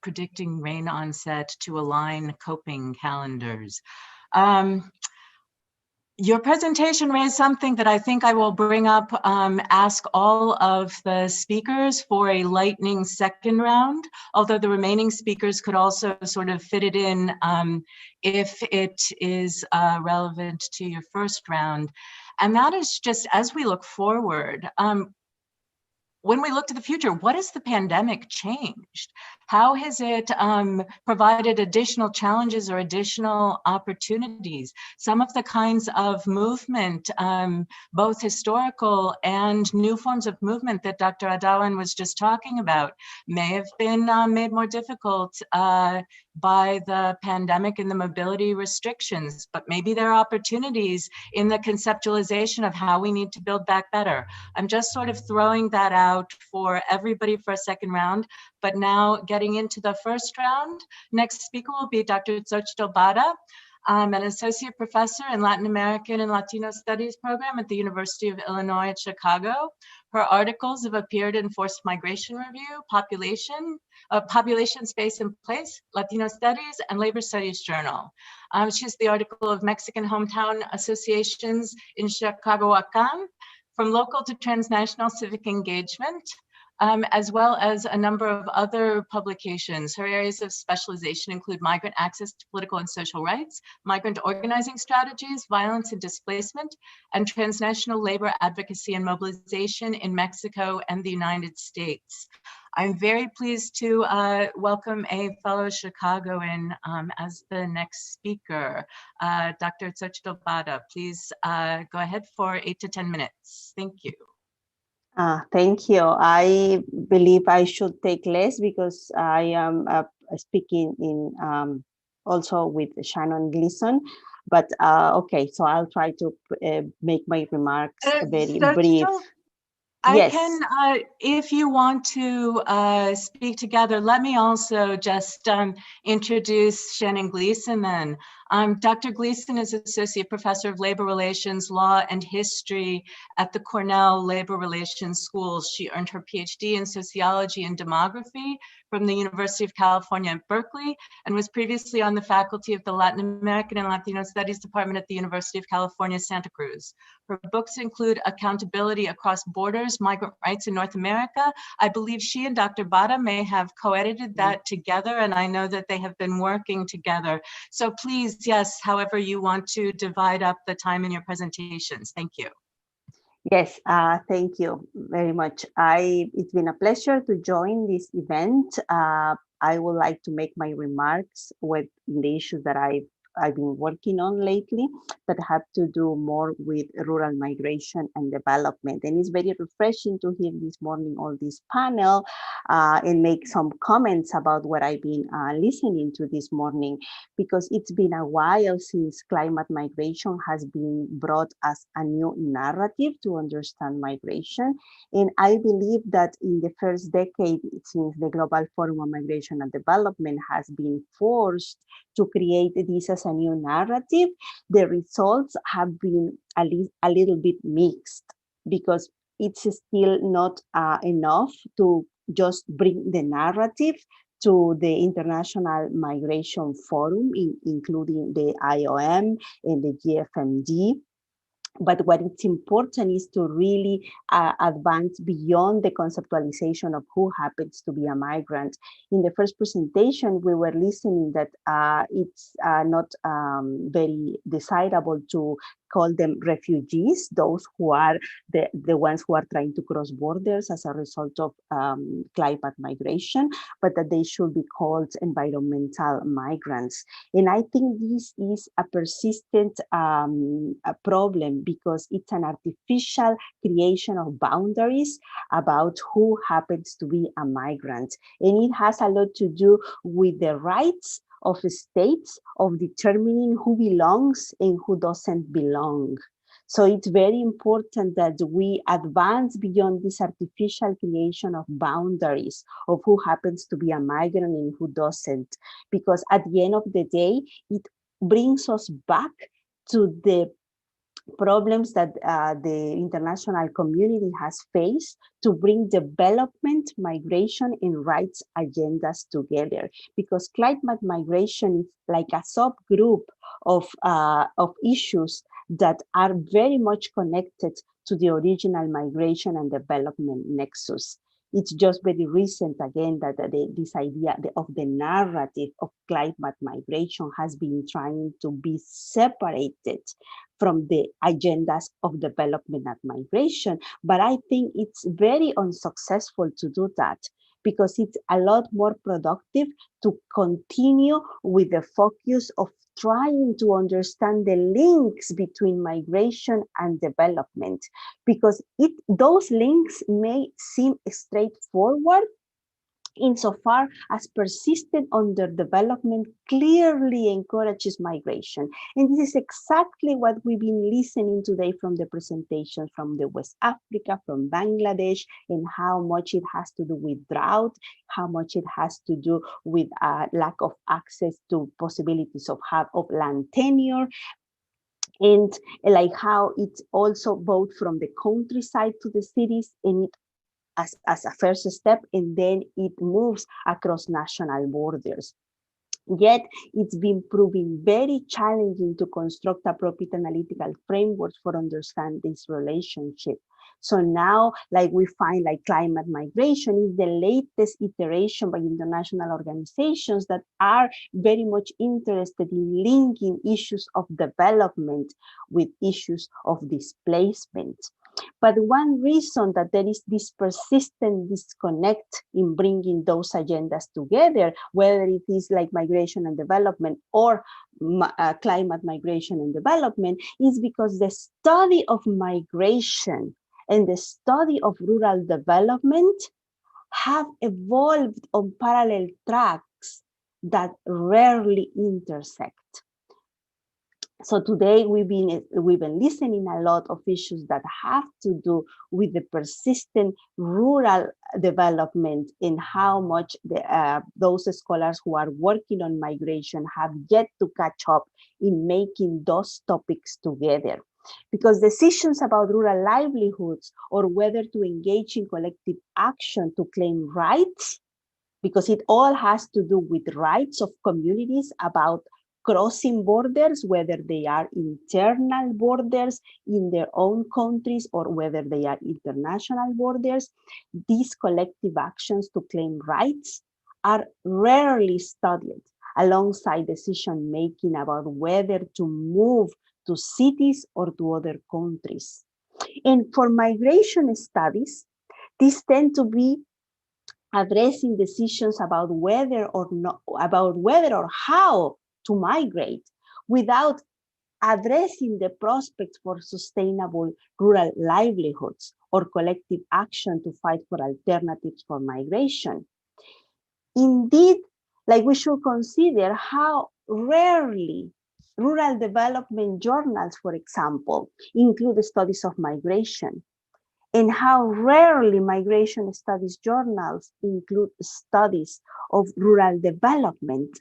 predicting rain onset to align coping calendars. Your presentation raised something that I think I will bring up, ask all of the speakers for a lightning second round, although the remaining speakers could also sort of fit it in if it is relevant to your first round. And that is just as we look forward, when we look to the future, what has the pandemic changed? How has it provided additional challenges or additional opportunities? Some of the kinds of movement, both historical and new forms of movement that Dr. Adawan was just talking about, may have been made more difficult by the pandemic and the mobility restrictions, but maybe there are opportunities in the conceptualization of how we need to build back better. I'm just sort of throwing that out for everybody for a second round, but now getting into the first round, next speaker will be Dr. Xochitl Bada, an associate professor in Latin American and Latino Studies program at the University of Illinois at Chicago. Her articles have appeared in Forced Migration Review, Population, Space and Place, Latino Studies, and Labor Studies Journal. She's the article of Mexican Hometown Associations in Chicagoacan, From Local to Transnational Civic Engagement, as well as a number of other publications. Her areas of specialization include migrant access to political and social rights, migrant organizing strategies, violence and displacement, and transnational labor advocacy and mobilization in Mexico and the United States. I'm very pleased to welcome a fellow Chicagoan as the next speaker. Dr. Xochitl Bada, please go ahead for 8 to 10 minutes. Thank you.
Thank you. I believe I should take less because I am speaking in also with Shannon Gleason. But okay, so I'll try to make my remarks very brief.
I can, if you want to speak together, let me also just introduce Shannon Gleason then. Dr. Gleason is Associate Professor of Labor Relations, Law, and History at the Cornell Labor Relations School. She earned her PhD in Sociology and Demography from the University of California at Berkeley, and was previously on the faculty of the Latin American and Latino Studies Department at the University of California, Santa Cruz. Her books include Accountability Across Borders, Migrant Rights in North America. I believe she and Dr. Bada may have co-edited that together, and I know that they have been working together. So please, yes, however you want to divide up the time in your presentations. Thank you.
Yes, thank you very much. It's been a pleasure to join this event. I would like to make my remarks with the issues that I've been working on lately that have to do more with rural migration and development. And it's very refreshing to hear this morning on this panel and make some comments about what I've been listening to this morning, because it's been a while since climate migration has been brought as a new narrative to understand migration. And I believe that in the first decade since the Global Forum on Migration and Development has been forced to create this as a new narrative, the results have been a little bit mixed, because it's still not enough to just bring the narrative to the International Migration Forum, including the IOM and the GFMD. But what is important is to really advance beyond the conceptualization of who happens to be a migrant. In the first presentation, we were listening that it's not very desirable to call them refugees, those who are the ones who are trying to cross borders as a result of climate migration, but that they should be called environmental migrants. And I think this is a persistent problem, because it's an artificial creation of boundaries about who happens to be a migrant. And it has a lot to do with the rights of states of determining who belongs and who doesn't belong. So it's very important that we advance beyond this artificial creation of boundaries of who happens to be a migrant and who doesn't, because at the end of the day, it brings us back to the problems that the international community has faced to bring development, migration, and rights agendas together. Because climate migration is like a subgroup of issues that are very much connected to the original migration and development nexus. It's just very recent, again, that this idea of the narrative of climate migration has been trying to be separated from the agendas of development and migration. But I think it's very unsuccessful to do that, because it's a lot more productive to continue with the focus of trying to understand the links between migration and development, because those links may seem straightforward, insofar as persistent underdevelopment clearly encourages migration. And this is exactly what we've been listening today from the presentations from the West Africa, from Bangladesh, and how much it has to do with drought, how much it has to do with lack of access to possibilities of land tenure, and like how it's also both from the countryside to the cities, and it as a first step, and then it moves across national borders. Yet it's been proving very challenging to construct appropriate analytical frameworks for understanding this relationship. So now, like we find, like climate migration is the latest iteration by international organizations that are very much interested in linking issues of development with issues of displacement. But one reason that there is this persistent disconnect in bringing those agendas together, whether it is like migration and development or climate migration and development, is because the study of migration and the study of rural development have evolved on parallel tracks that rarely intersect. So today we've been listening a lot of issues that have to do with the persistent rural development and how much those scholars who are working on migration have yet to catch up in making those topics together. Because decisions about rural livelihoods or whether to engage in collective action to claim rights, because it all has to do with rights of communities about crossing borders, whether they are internal borders in their own countries or whether they are international borders, these collective actions to claim rights are rarely studied alongside decision-making about whether to move to cities or to other countries. And for migration studies, these tend to be addressing decisions about whether or how to migrate without addressing the prospects for sustainable rural livelihoods or collective action to fight for alternatives for migration. Indeed, like we should consider how rarely rural development journals, for example, include studies of migration, and how rarely migration studies journals include studies of rural development.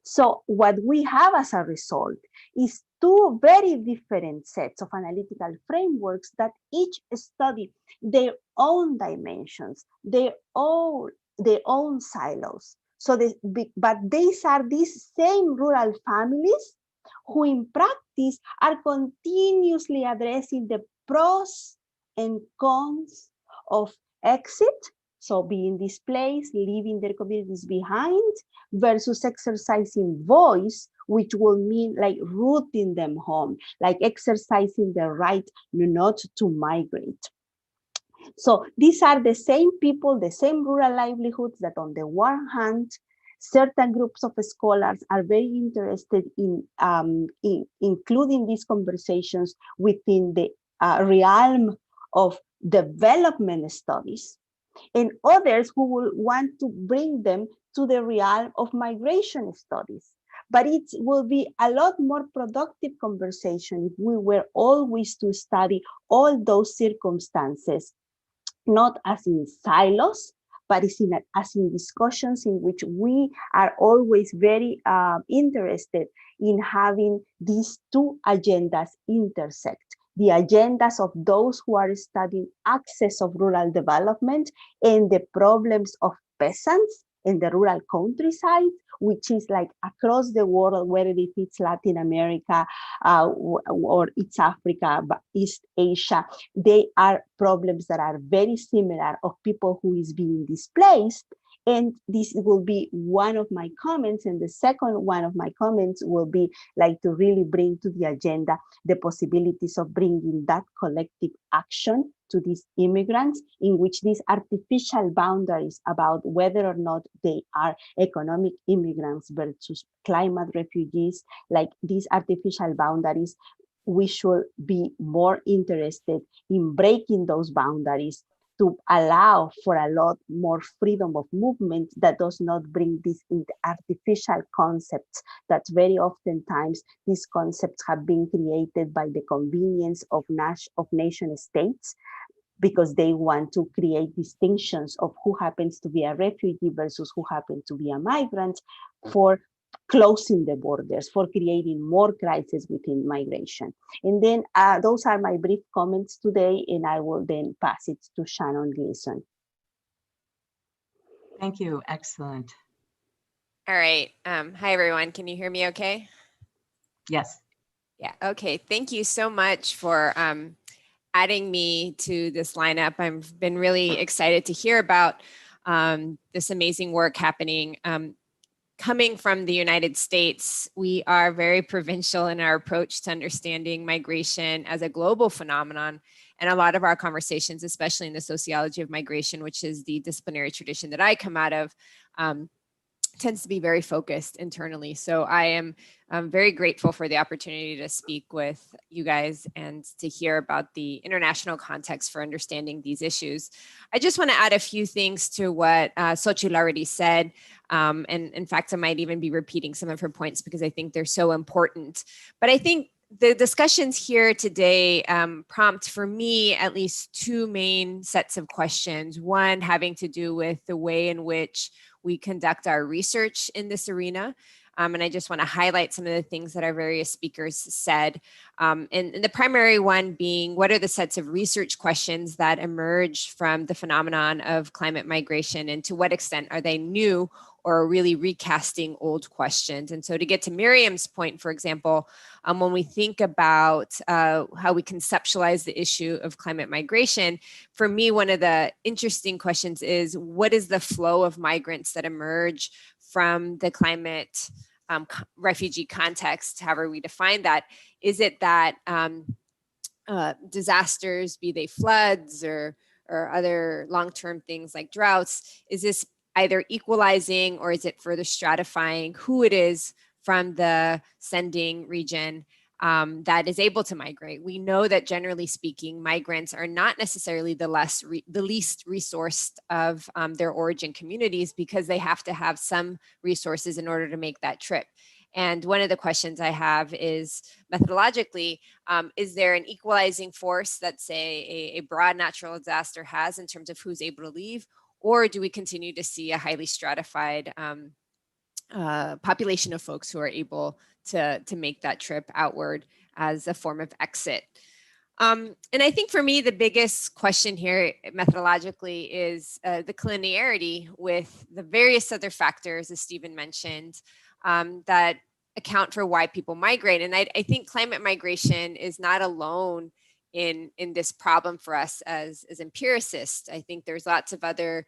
So what we have as a result is two very different sets of analytical frameworks that each study their own dimensions, their own silos. So but these are these same rural families who in practice are continuously addressing the pros and cons of exit, so being displaced, leaving their communities behind, versus exercising voice, which will mean like rooting them home, like exercising the right not to migrate. So these are the same people, the same rural livelihoods that on the one hand, certain groups of scholars are very interested in including these conversations within the realm of development studies, and others who will want to bring them to the realm of migration studies. But it will be a lot more productive conversation if we were always to study all those circumstances, not as in silos, but as in discussions in which we are always very interested in having these two agendas intersect. The agendas of those who are studying access of rural development and the problems of peasants in the rural countryside, which is like across the world, whether if it's Latin America or it's Africa, but East Asia, they are problems that are very similar of people who is being displaced. And this will be one of my comments. And the second one of my comments will be like to really bring to the agenda the possibilities of bringing that collective action to these immigrants, in which these artificial boundaries about whether or not they are economic immigrants versus climate refugees, like these artificial boundaries, we should be more interested in breaking those boundaries to allow for a lot more freedom of movement that does not bring these artificial concepts that very oftentimes these concepts have been created by the convenience of nation states, because they want to create distinctions of who happens to be a refugee versus who happens to be a migrant, for closing the borders, for creating more crises within migration. And then those are my brief comments today, and I will then pass it to Shannon Gleason.
Thank you. Excellent.
All right. Hi, everyone. Can you hear me okay?
Yes.
Yeah. Okay. Thank you so much for adding me to this lineup. I've been really excited to hear about this amazing work happening. Coming from the United States, we are very provincial in our approach to understanding migration as a global phenomenon. And a lot of our conversations, especially in the sociology of migration, which is the disciplinary tradition that I come out of, tends to be very focused internally. So I am very grateful for the opportunity to speak with you guys and to hear about the international context for understanding these issues. I just want to add a few things to what Xochitl already said. And in fact, I might even be repeating some of her points because I think they're so important. But I think the discussions here today prompt for me at least two main sets of questions. One having to do with the way in which we conduct our research in this arena. And I just want to highlight some of the things that our various speakers said. And the primary one being, what are the sets of research questions that emerge from the phenomenon of climate migration, and to what extent are they new or really recasting old questions? And so to get to Miriam's point, for example, when we think about how we conceptualize the issue of climate migration, for me, one of the interesting questions is, what is the flow of migrants that emerge from the climate refugee context, however we define that? Is it that disasters, be they floods or other long-term things like droughts, is this either equalizing or is it further stratifying who it is from the sending region that is able to migrate? We know that generally speaking, migrants are not necessarily the least resourced of their origin communities, because they have to have some resources in order to make that trip. And one of the questions I have is, methodologically, is there an equalizing force that, say, a broad natural disaster has in terms of who's able to leave? Or do we continue to see a highly stratified population of folks who are able to make that trip outward as a form of exit? And I think for me, the biggest question here methodologically is the collinearity with the various other factors, as Stephen mentioned, that account for why people migrate. And I think climate migration is not alone in this problem for us as empiricists. I think there's lots of other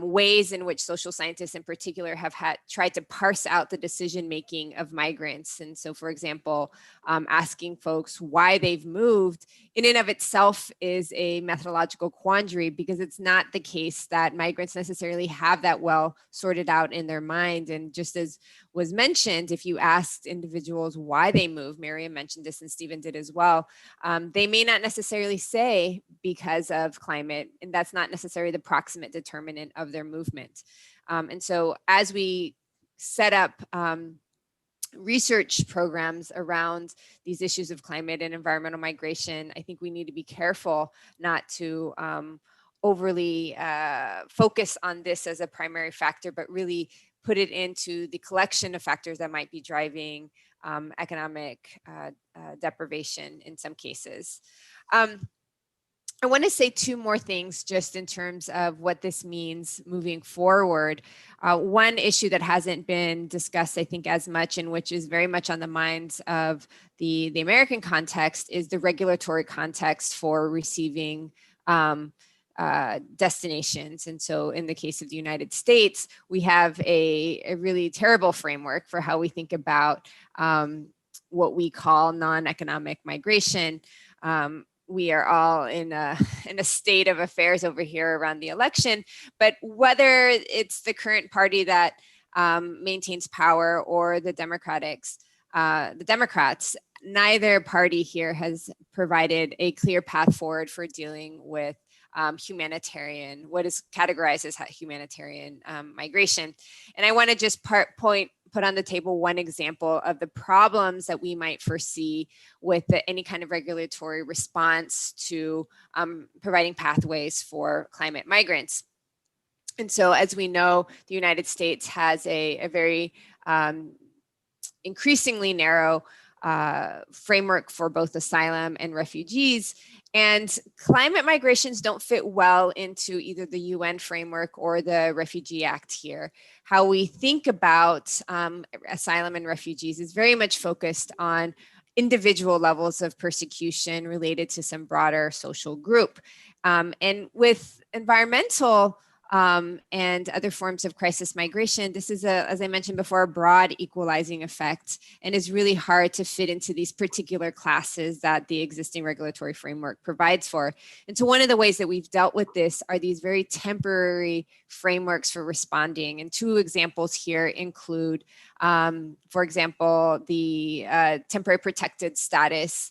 ways in which social scientists in particular have tried to parse out the decision making of migrants. And so, for example, asking folks why they've moved in and of itself is a methodological quandary, because it's not the case that migrants necessarily have that well sorted out in their mind. And just as was mentioned, if you asked individuals why they move, Miriam mentioned this and Stephen did as well, they may not necessarily say because of climate, and that's not necessarily the proximate determinant of their movement. And so as we set up research programs around these issues of climate and environmental migration, I think we need to be careful not to overly focus on this as a primary factor, but really put it into the collection of factors that might be driving economic deprivation in some cases. I want to say two more things just in terms of what this means moving forward. One issue that hasn't been discussed, I think, as much, and which is very much on the minds of the American context, is the regulatory context for receiving destinations. And so in the case of the United States, we have a really terrible framework for how we think about what we call non-economic migration. We are all in a state of affairs over here around the election, but whether it's the current party that maintains power or the Democrats, neither party here has provided a clear path forward for dealing with humanitarian, what is categorized as humanitarian migration. And I want to just put on the table one example of the problems that we might foresee with any kind of regulatory response to providing pathways for climate migrants. And so, as we know, the United States has a very increasingly narrow framework for both asylum and refugees. And climate migrations don't fit well into either the UN framework or the Refugee Act here. How we think about asylum and refugees is very much focused on individual levels of persecution related to some broader social group. And with environmental and other forms of crisis migration, this is, as I mentioned before, a broad equalizing effect, and is really hard to fit into these particular classes that the existing regulatory framework provides for. And so one of the ways that we've dealt with this are these very temporary frameworks for responding. And two examples here include, for example, the temporary protected status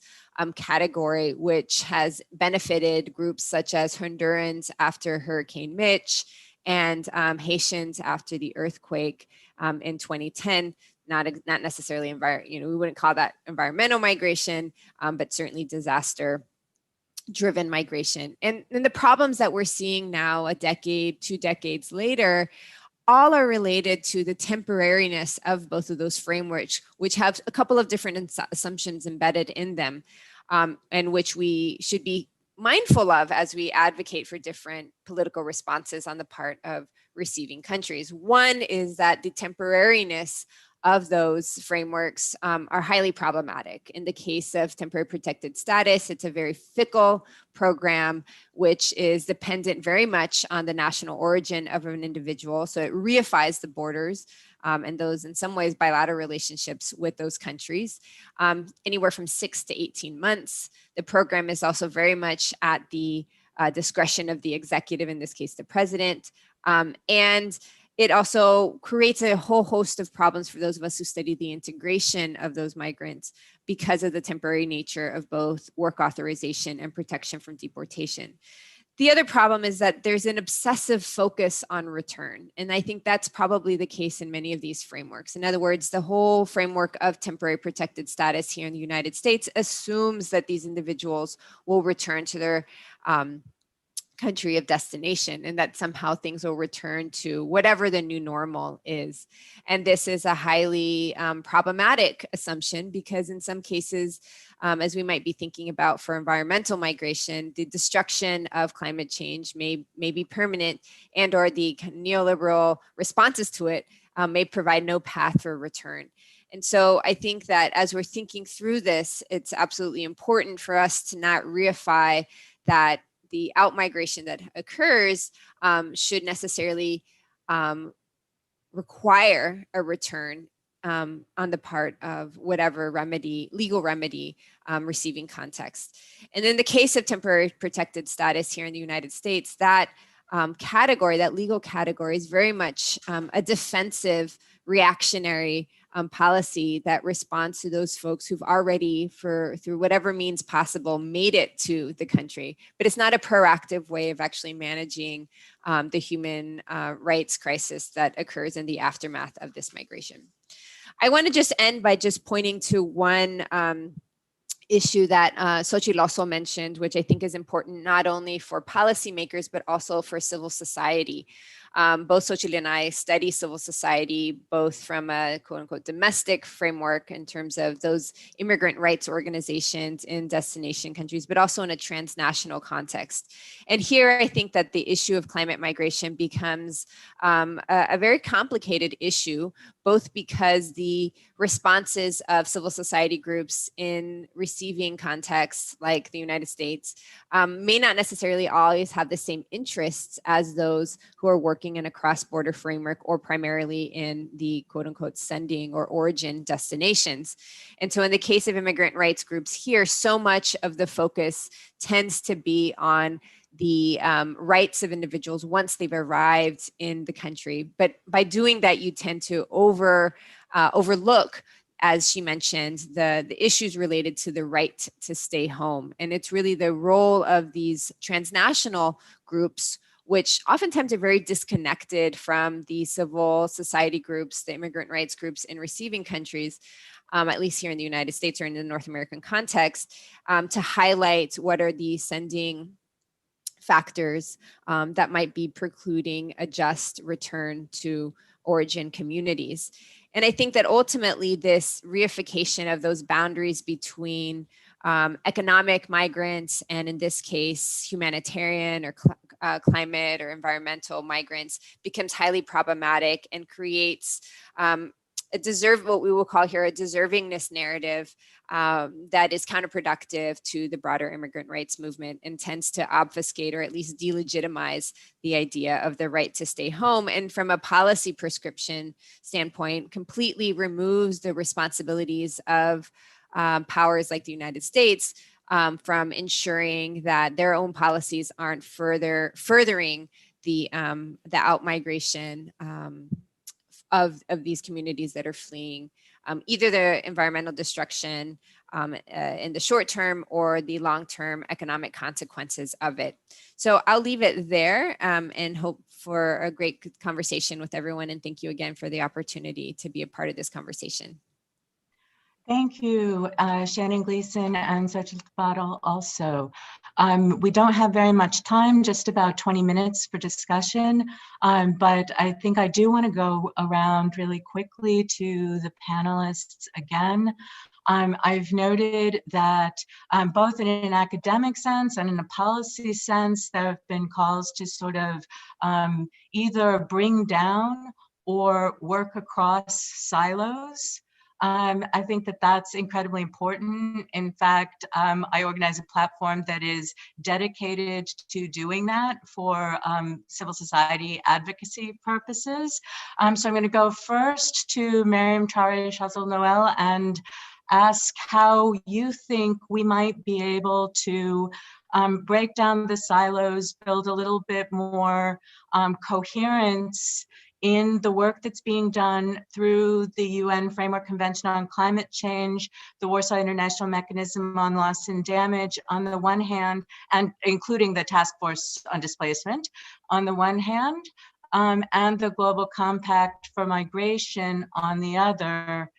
category, which has benefited groups such as Hondurans after Hurricane Mitch and Haitians after the earthquake in 2010. Not necessarily we wouldn't call that environmental migration, but certainly disaster-driven migration. And the problems that we're seeing now, a decade, 2 decades later, all are related to the temporariness of both of those frameworks, which have a couple of different assumptions embedded in them, and which we should be mindful of as we advocate for different political responses on the part of receiving countries. One is that the temporariness of those frameworks are highly problematic. In the case of temporary protected status, it's a very fickle program, which is dependent very much on the national origin of an individual. So it reifies the borders and those, in some ways, bilateral relationships with those countries, anywhere from 6 to 18 months. The program is also very much at the discretion of the executive, in this case, the president. And it also creates a whole host of problems for those of us who study the integration of those migrants because of the temporary nature of both work authorization and protection from deportation. The other problem is that there's an obsessive focus on return. And I think that's probably the case in many of these frameworks. In other words, the whole framework of temporary protected status here in the United States assumes that these individuals will return to their country of destination, and that somehow things will return to whatever the new normal is. And this is a highly problematic assumption, because in some cases, as we might be thinking about for environmental migration, the destruction of climate change may be permanent, and or the neoliberal responses to it may provide no path for return. And so I think that as we're thinking through this, it's absolutely important for us to not reify that the outmigration that occurs should necessarily require a return on the part of whatever legal remedy receiving context. And in the case of temporary protected status here in the United States, that category, that legal category, is very much a defensive, reactionary policy that responds to those folks who've already, through whatever means possible, made it to the country. But it's not a proactive way of actually managing the human rights crisis that occurs in the aftermath of this migration. I want to just end by just pointing to one issue that Xochitl also mentioned, which I think is important not only for policymakers, but also for civil society. Both Xochitl and I study civil society, both from a quote unquote domestic framework in terms of those immigrant rights organizations in destination countries, but also in a transnational context. And here I think that the issue of climate migration becomes a very complicated issue, both because the responses of civil society groups in receiving contexts like the United States may not necessarily always have the same interests as those who are working in a cross-border framework or primarily in the quote unquote sending or origin destinations. And so in the case of immigrant rights groups here, so much of the focus tends to be on the rights of individuals once they've arrived in the country. But by doing that, you tend to overlook, as she mentioned, the issues related to the right to stay home. And it's really the role of these transnational groups, which oftentimes are very disconnected from the civil society groups, the immigrant rights groups in receiving countries, at least here in the United States or in the North American context, to highlight what are the sending factors that might be precluding a just return to origin communities. And I think that ultimately this reification of those boundaries between economic migrants and in this case, humanitarian or climate or environmental migrants becomes highly problematic and creates what we will call here a deservingness narrative that is counterproductive to the broader immigrant rights movement and tends to obfuscate or at least delegitimize the idea of the right to stay home. And from a policy prescription standpoint, completely removes the responsibilities of powers like the United States from ensuring that their own policies aren't furthering the outmigration of these communities that are fleeing either the environmental destruction in the short term or the long-term economic consequences of it. So I'll leave it there and hope for a great conversation with everyone. And thank you again for the opportunity to be a part of this conversation.
Thank you, Shannon Gleason and Xochitl Tabatael also. We don't have very much time, just about 20 minutes for discussion, but I think I do want to go around really quickly to the panelists again. I've noted that both in an academic sense and in a policy sense, there have been calls to sort of either bring down or work across silos. I think that that's incredibly important. In fact, I organize a platform that is dedicated to doing that for civil society advocacy purposes. So I'm going to go first to Miriam Traoré Chazal-Noel and ask how you think we might be able to break down the silos, build a little bit more coherence in the work that's being done through the UN Framework Convention on Climate Change, the Warsaw International Mechanism on Loss and Damage on the one hand, and including the Task Force on Displacement on the one hand, and the Global Compact for Migration on the other,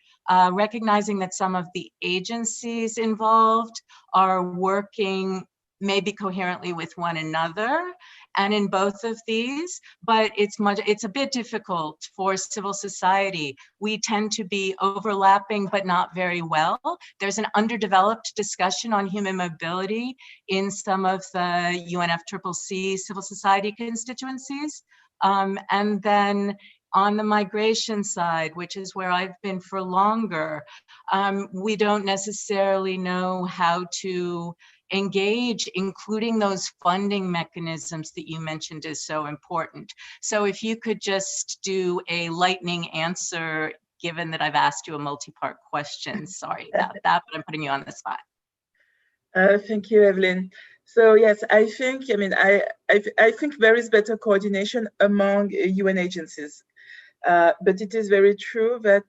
recognizing that some of the agencies involved are working maybe coherently with one another, and in both of these, but it's a bit difficult for civil society. We tend to be overlapping, but not very well. There's an underdeveloped discussion on human mobility in some of the UNFCCC civil society constituencies. And then on the migration side, which is where I've been for longer, we don't necessarily know how to engage, including those funding mechanisms that you mentioned is so important. So if you could just do a lightning answer, given that I've asked you a multi-part question, sorry about that, but I'm putting you on the spot.
Thank you, Evelyn. So yes, I think there is better coordination among UN agencies, but it is very true that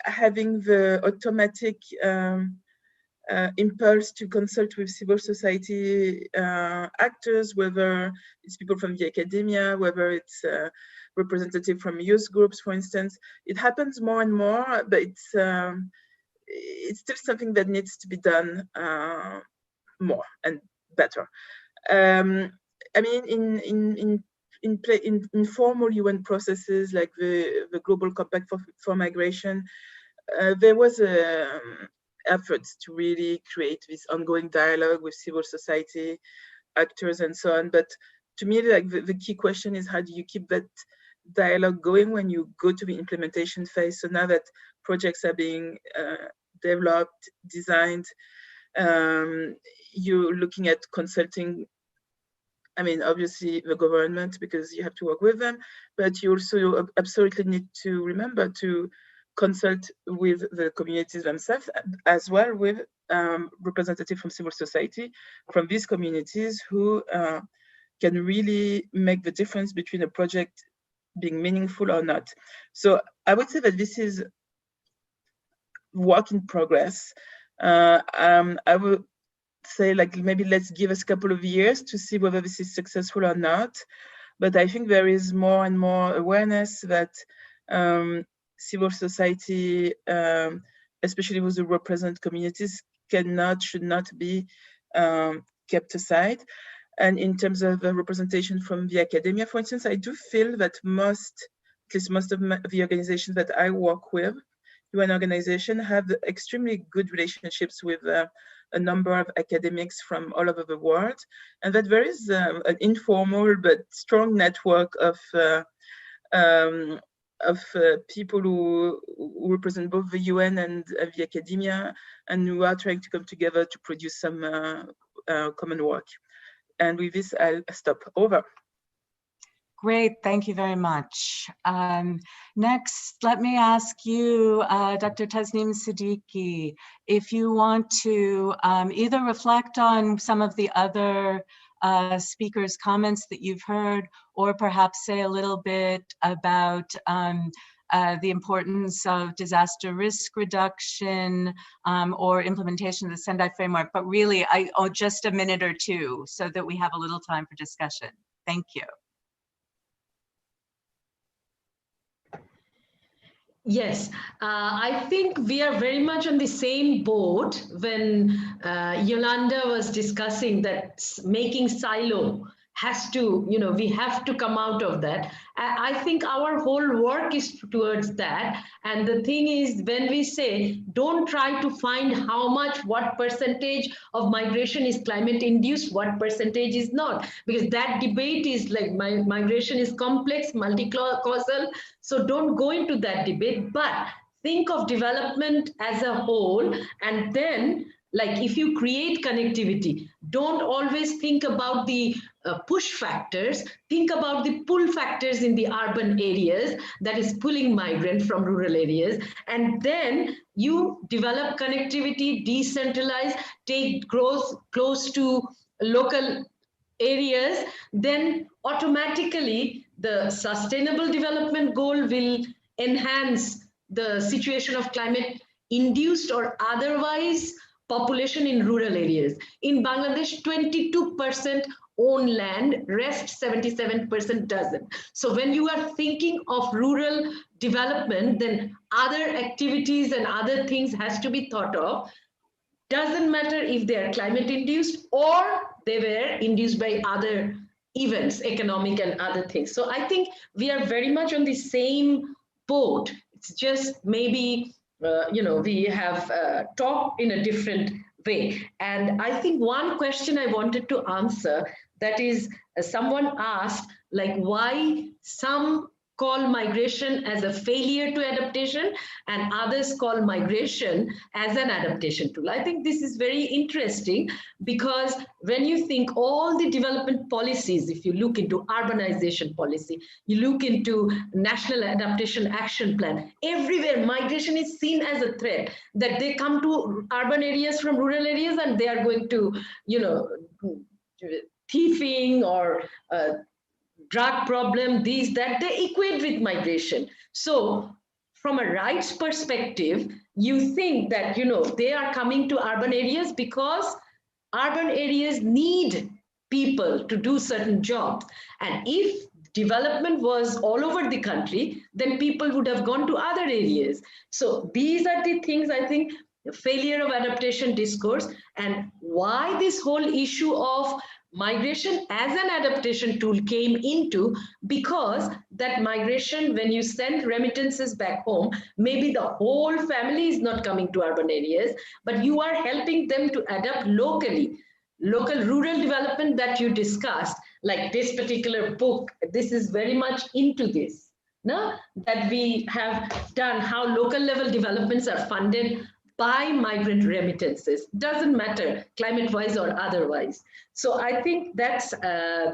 having the automatic impulse to consult with civil society actors, whether it's people from the academia, whether it's representative from youth groups, for instance. It happens more and more, but it's still something that needs to be done more and better. I mean, in informal UN processes like the Global Compact for Migration, there was efforts to really create this ongoing dialogue with civil society actors and so on. But to me, like the key question is, how do you keep that dialogue going when you go to the implementation phase? So now that projects are being developed, designed, you're looking at consulting, I mean, obviously the government, because you have to work with them, but you also absolutely need to remember to consult with the communities themselves, as well with representatives from civil society, from these communities who can really make the difference between a project being meaningful or not. So I would say that this is work in progress. I would say, like, maybe let's give us a couple of years to see whether this is successful or not. But I think there is more and more awareness that civil society, especially those who represent communities, should not be kept aside. And in terms of representation from the academia, for instance, I do feel that at least most of the organizations that I work with, UN organizations, have extremely good relationships with a number of academics from all over the world, and that there is an informal but strong network of people who represent both the UN and the academia, and who are trying to come together to produce some common work. And with this, I'll stop. Over.
Great, thank you very much. Next, let me ask you, Dr. Tasneem Siddiqui, if you want to either reflect on some of the other speakers' comments that you've heard, or perhaps say a little bit about the importance of disaster risk reduction or implementation of the Sendai framework, but really just a minute or two so that we have a little time for discussion. Thank you.
Yes, I think we are very much on the same boat when Yolanda was discussing that making silo has to, we have to come out of that. I think our whole work is towards that. And the thing is, when we say, don't try to find what percentage of migration is climate induced, what percentage is not, because that debate is like, migration is complex, multi-causal. So don't go into that debate, but think of development as a whole. And then, like, if you create connectivity, don't always think about the push factors, think about the pull factors in the urban areas that is pulling migrants from rural areas. And then you develop connectivity, decentralize, take growth close to local areas, then automatically the sustainable development goal will enhance the situation of climate induced or otherwise population in rural areas. In Bangladesh, 22% own land, rest 77% doesn't. So when you are thinking of rural development, then other activities and other things has to be thought of. Doesn't matter if they are climate induced or they were induced by other events, economic and other things. So I think we are very much on the same boat. It's just maybe we have talked in a different way. And I think one question I wanted to answer, that is, someone asked, like, why some call migration as a failure to adaptation and others call migration as an adaptation tool. I think this is very interesting, because when you think all the development policies, if you look into urbanization policy, you look into National Adaptation Action Plan, everywhere migration is seen as a threat, that they come to urban areas from rural areas and they are going to, thieving or drug problem, these, that, they equate with migration. So from a rights perspective, you think that, they are coming to urban areas because urban areas need people to do certain jobs. And if development was all over the country, then people would have gone to other areas. So these are the things, I think, failure of adaptation discourse, and why this whole issue of migration as an adaptation tool came into, because that migration, when you send remittances back home, maybe the whole family is not coming to urban areas, but you are helping them to adapt locally. Local rural development that you discussed, like this particular book, this is very much into this, no? That we have done, how local level developments are funded by migrant remittances, doesn't matter climate-wise or otherwise. So I think that's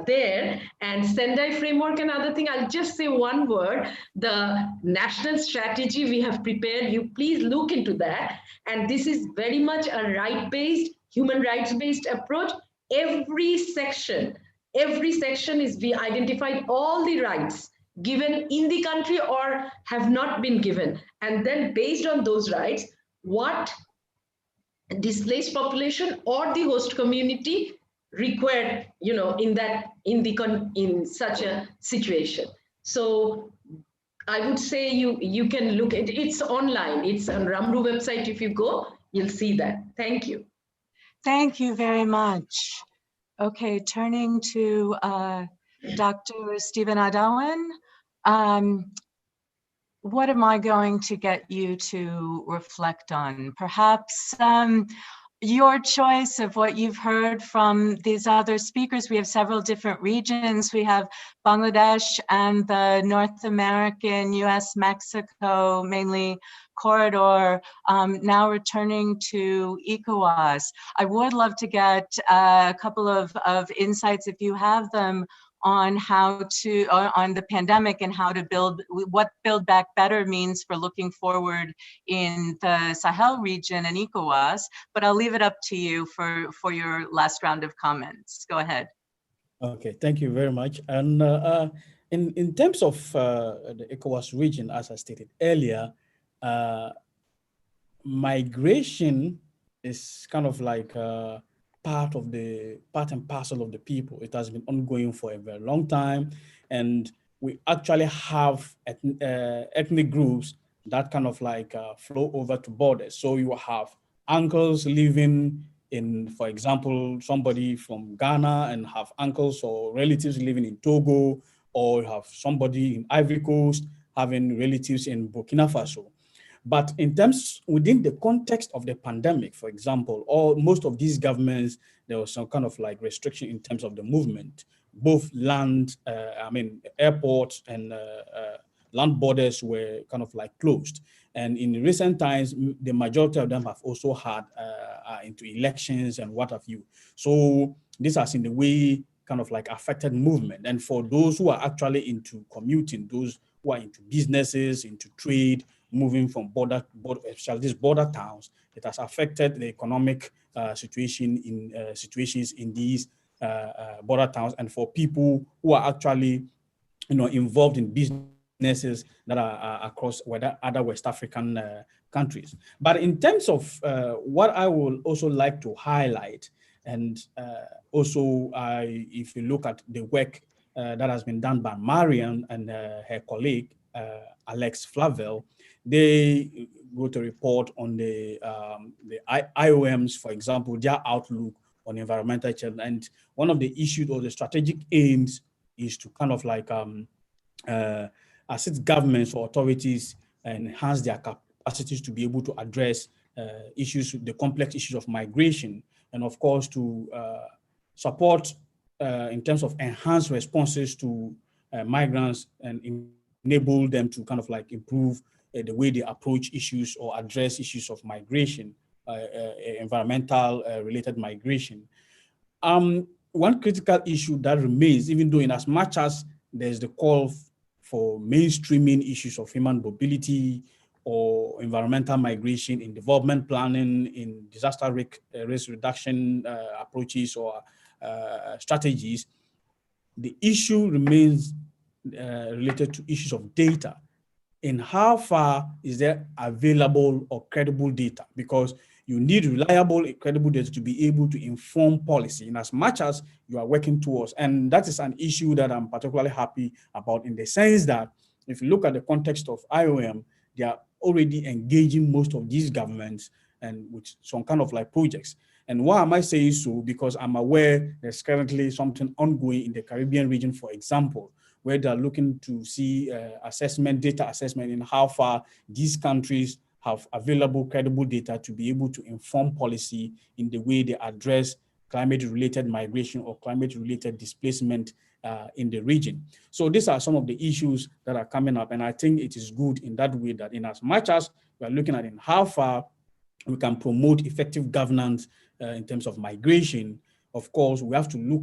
there. And Sendai framework, another thing, I'll just say one word, the national strategy we have prepared, you please look into that. And this is very much a right-based, human rights-based approach. Every section is, we identified all the rights given in the country or have not been given. And then based on those rights, what displaced population or the host community required, in such a situation. So I would say you can look at it's online. It's on Ramru website. If you go, you'll see that. Thank you.
Thank you very much. Okay, turning to Dr. Stephen Adawan. What am I going to get you to reflect on? Perhaps your choice of what you've heard from these other speakers. We have several different regions. We have Bangladesh and the North American, US-Mexico, mainly corridor, now returning to ECOWAS. I would love to get a couple of insights, if you have them, on how to, on the pandemic and how to build, what Build Back Better means for looking forward in the Sahel region and ECOWAS, but I'll leave it up to you for your last round of comments. Go ahead.
Okay, thank you very much. And in terms of the ECOWAS region, as I stated earlier, migration is kind of like part and parcel of the people. It has been ongoing for a very long time, and we actually have ethnic groups that kind of like flow over to borders. So you have uncles living in, for example, somebody from Ghana and have uncles or relatives living in Togo, or you have somebody in Ivory Coast having relatives in Burkina Faso. But in terms, within the context of the pandemic, for example, most of these governments, there was some kind of like restriction in terms of the movement. Both airports and land borders were kind of like closed. And in recent times, the majority of them have also had into elections and what have you. So this has in a way kind of like affected movement. And for those who are actually into commuting, those who are into businesses, into trade, moving from especially these border towns, it has affected the economic situations in these border towns, and for people who are actually, involved in businesses that are across other West African countries. But in terms of what I will also like to highlight, and also if you look at the work that has been done by Mariam and her colleague, Alex Flavel, they wrote a report on the IOMs, for example, their outlook on environmental change. And one of the issues or the strategic aims is to kind of like assist governments or authorities and enhance their capacities to be able to address the complex issues of migration, and of course to support in terms of enhanced responses to migrants and enable them to kind of like improve the way they approach issues or address issues of migration, environmental related migration. One critical issue that remains, even though in as much as there's the call for mainstreaming issues of human mobility or environmental migration in development planning, in disaster risk reduction approaches or strategies, the issue remains related to issues of data. In how far is there available or credible data? Because You need reliable, credible data to be able to inform policy in as much as you are working towards. And that is an issue that I'm particularly happy about, in the sense that if you look at the context of IOM, they are already engaging most of these governments and with some kind of like projects. And why am I saying so? Because I'm aware there's currently something ongoing in the Caribbean region, for example, where they're looking to see data assessment in how far these countries have available credible data to be able to inform policy in the way they address climate-related migration or climate-related displacement in the region. So these are some of the issues that are coming up, and I think it is good in that way that in as much as we are looking at in how far we can promote effective governance in terms of migration, of course, we have to look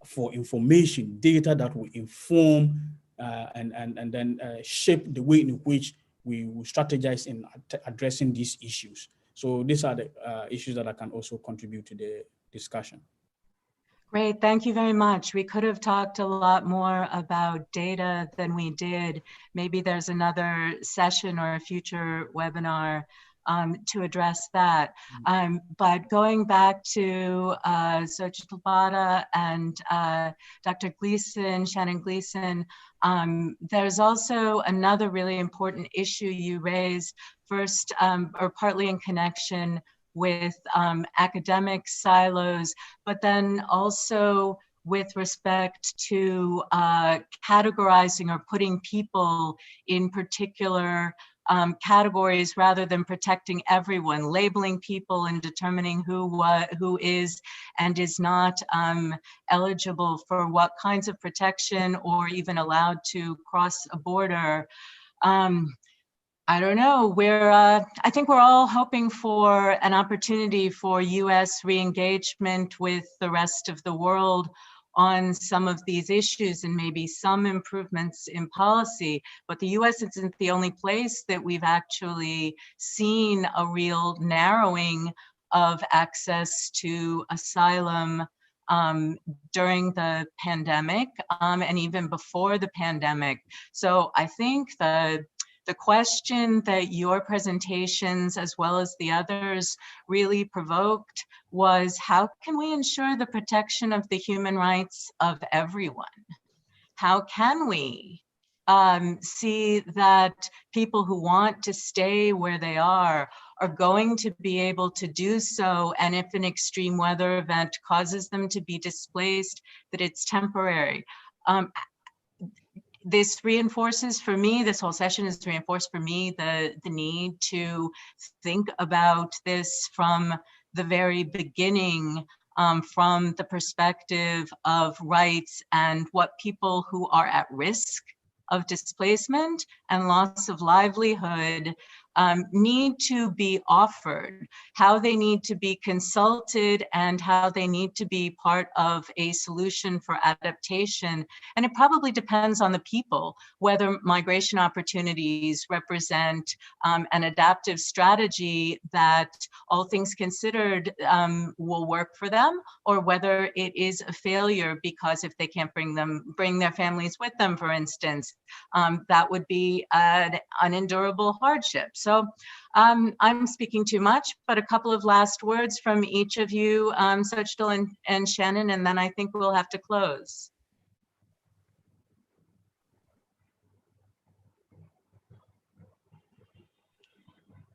for information, data that will inform and then shape the way in which we will strategize in addressing these issues. So these are the issues that I can also contribute to the discussion.
Great, thank you very much. We could have talked a lot more about data than we did. Maybe there's another session or a future webinar to address that. But going back to Xochitl Bada and Dr. Gleason, Shannon Gleason, there's also another really important issue you raised, first or partly in connection with academic silos, but then also with respect to categorizing or putting people in particular categories rather than protecting everyone, labeling people and determining who is and is not eligible for what kinds of protection or even allowed to cross a border. I don't know, I think we're all hoping for an opportunity for US re-engagement with the rest of the world on some of these issues and maybe some improvements in policy, but the US isn't the only place that we've actually seen a real narrowing of access to asylum during the pandemic and even before the pandemic. So I think the question that your presentations, as well as the others, really provoked was, how can we ensure the protection of the human rights of everyone? How can we see that people who want to stay where they are going to be able to do so, and if an extreme weather event causes them to be displaced, that it's temporary? This reinforces for me, this whole session has reinforced for me the need to think about this from the very beginning, from the perspective of rights and what people who are at risk of displacement and loss of livelihood need to be offered, how they need to be consulted, and how they need to be part of a solution for adaptation. And it probably depends on the people, whether migration opportunities represent an adaptive strategy that, all things considered, will work for them, or whether it is a failure because if they can't bring their families with them, for instance, that would be an unendurable hardship. So I'm speaking too much, but a couple of last words from each of you, Xochitl and Shannon, and then I think we'll have to close.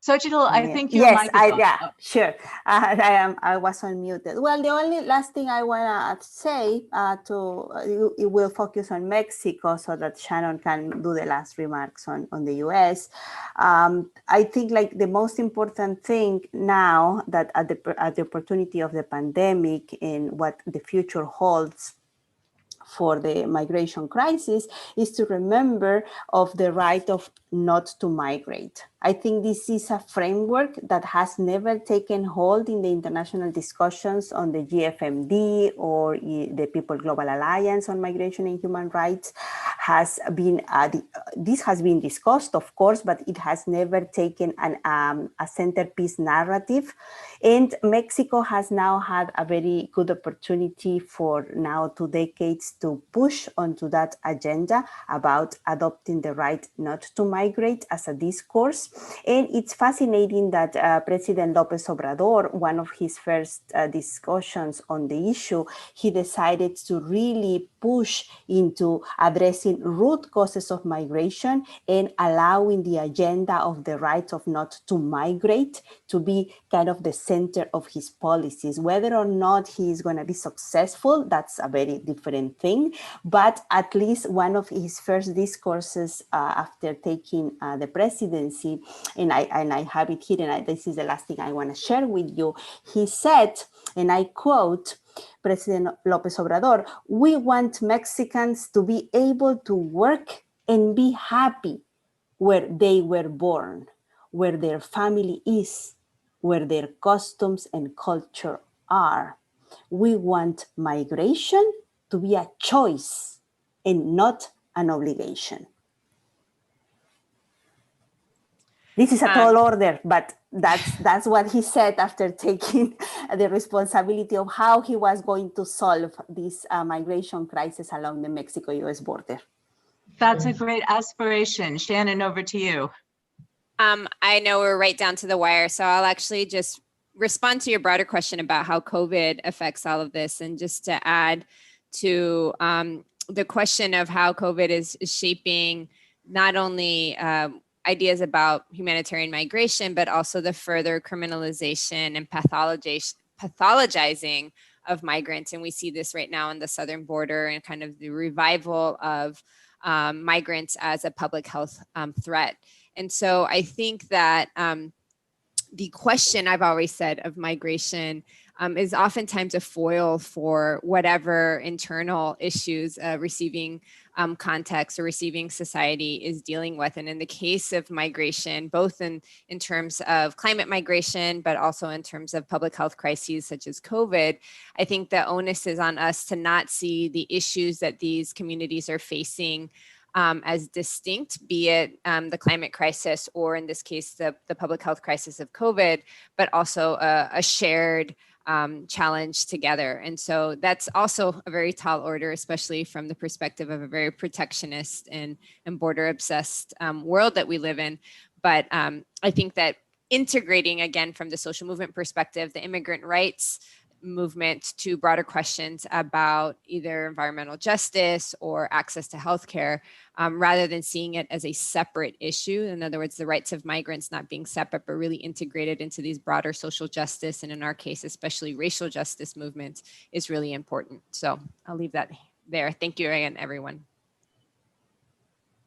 Xochitl, I think your mic is off.
Yeah, sure. I was unmuted. Well, the only last thing I want to say, it will focus on Mexico so that Shannon can do the last remarks on the US. I think like the most important thing now that at the opportunity of the pandemic and what the future holds for the migration crisis is to remember of the right of not to migrate. I think this is a framework that has never taken hold in the international discussions on the GFMD or the People Global Alliance on Migration and Human Rights. has been, this has been discussed, of course, but it has never taken a centerpiece narrative. And Mexico has now had a very good opportunity for now 2 decades to push onto that agenda about adopting the right not to migrate as a discourse. And it's fascinating that President López Obrador, one of his first discussions on the issue, he decided to really push into addressing root causes of migration and allowing the agenda of the right of not to migrate to be kind of the center of his policies. Whether or not he is going to be successful, that's a very different thing. But at least one of his first discourses after taking the presidency, and I have it here, and this is the last thing I want to share with you. He said, and I quote, President López Obrador, "We want Mexicans to be able to work and be happy where they were born, where their family is, where their customs and culture are. We want migration to be a choice and not an obligation." This is a tall order, but that's what he said after taking the responsibility of how he was going to solve this migration crisis along the Mexico-US border.
That's a great aspiration. Shannon, over to you.
I know we're right down to the wire, so I'll actually just respond to your broader question about how COVID affects all of this. And just to add to the question of how COVID is shaping not only ideas about humanitarian migration, but also the further criminalization and pathologizing of migrants. And we see this right now on the southern border and kind of the revival of migrants as a public health threat. And so I think that the question, I've always said, of migration is oftentimes a foil for whatever internal issues receiving context or receiving society is dealing with. And in the case of migration, both in terms of climate migration, but also in terms of public health crises such as COVID, I think the onus is on us to not see the issues that these communities are facing as distinct, be it the climate crisis or in this case, the public health crisis of COVID, but also a shared challenge together. And so that's also a very tall order, especially from the perspective of a very protectionist and border obsessed world that we live in. But I think that integrating, again, from the social movement perspective, the immigrant rights movement to broader questions about either environmental justice or access to healthcare, rather than seeing it as a separate issue. In other words, the rights of migrants not being separate, but really integrated into these broader social justice, and in our case, especially racial justice movements, is really important. So I'll leave that there. Thank you again, everyone.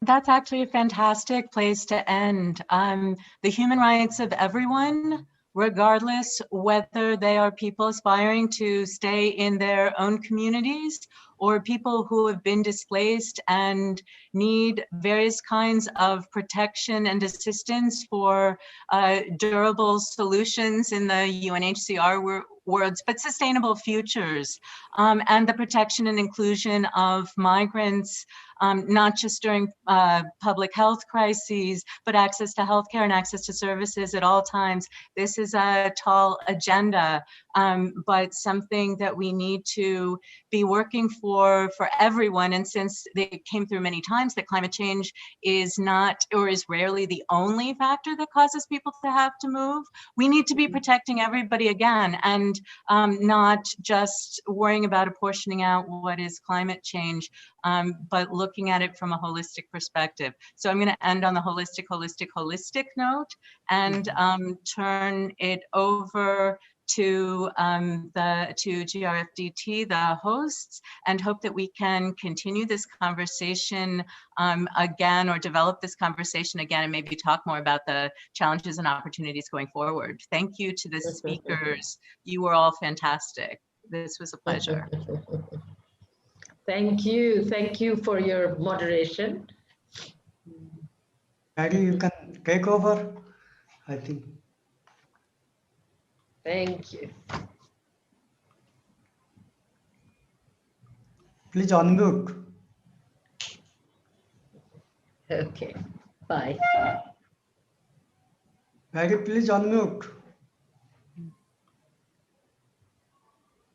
That's actually a fantastic place to end. The human rights of everyone, regardless whether they are people aspiring to stay in their own communities or people who have been displaced and need various kinds of protection and assistance for durable solutions in the UNHCR words, but sustainable futures, and the protection and inclusion of migrants, not just during public health crises, but access to healthcare and access to services at all times. This is a tall agenda, but something that we need to be working for everyone. And since they came through many times that climate change is not, or is rarely, the only factor that causes people to have to move, we need to be protecting everybody again, and not just worrying about apportioning out what is climate change, but looking at it from a holistic perspective. So I'm going to end on the holistic note and turn it over to GRFDT, the hosts, and hope that we can continue this conversation again, or develop this conversation again, and maybe talk more about the challenges and opportunities going forward. Thank you to the speakers. You were all fantastic. This was a pleasure.
Thank you. Thank you for your moderation.
Maggie, you can take over, I think.
Thank you.
Please unmute.
Okay, bye.
Maggie, please unmute.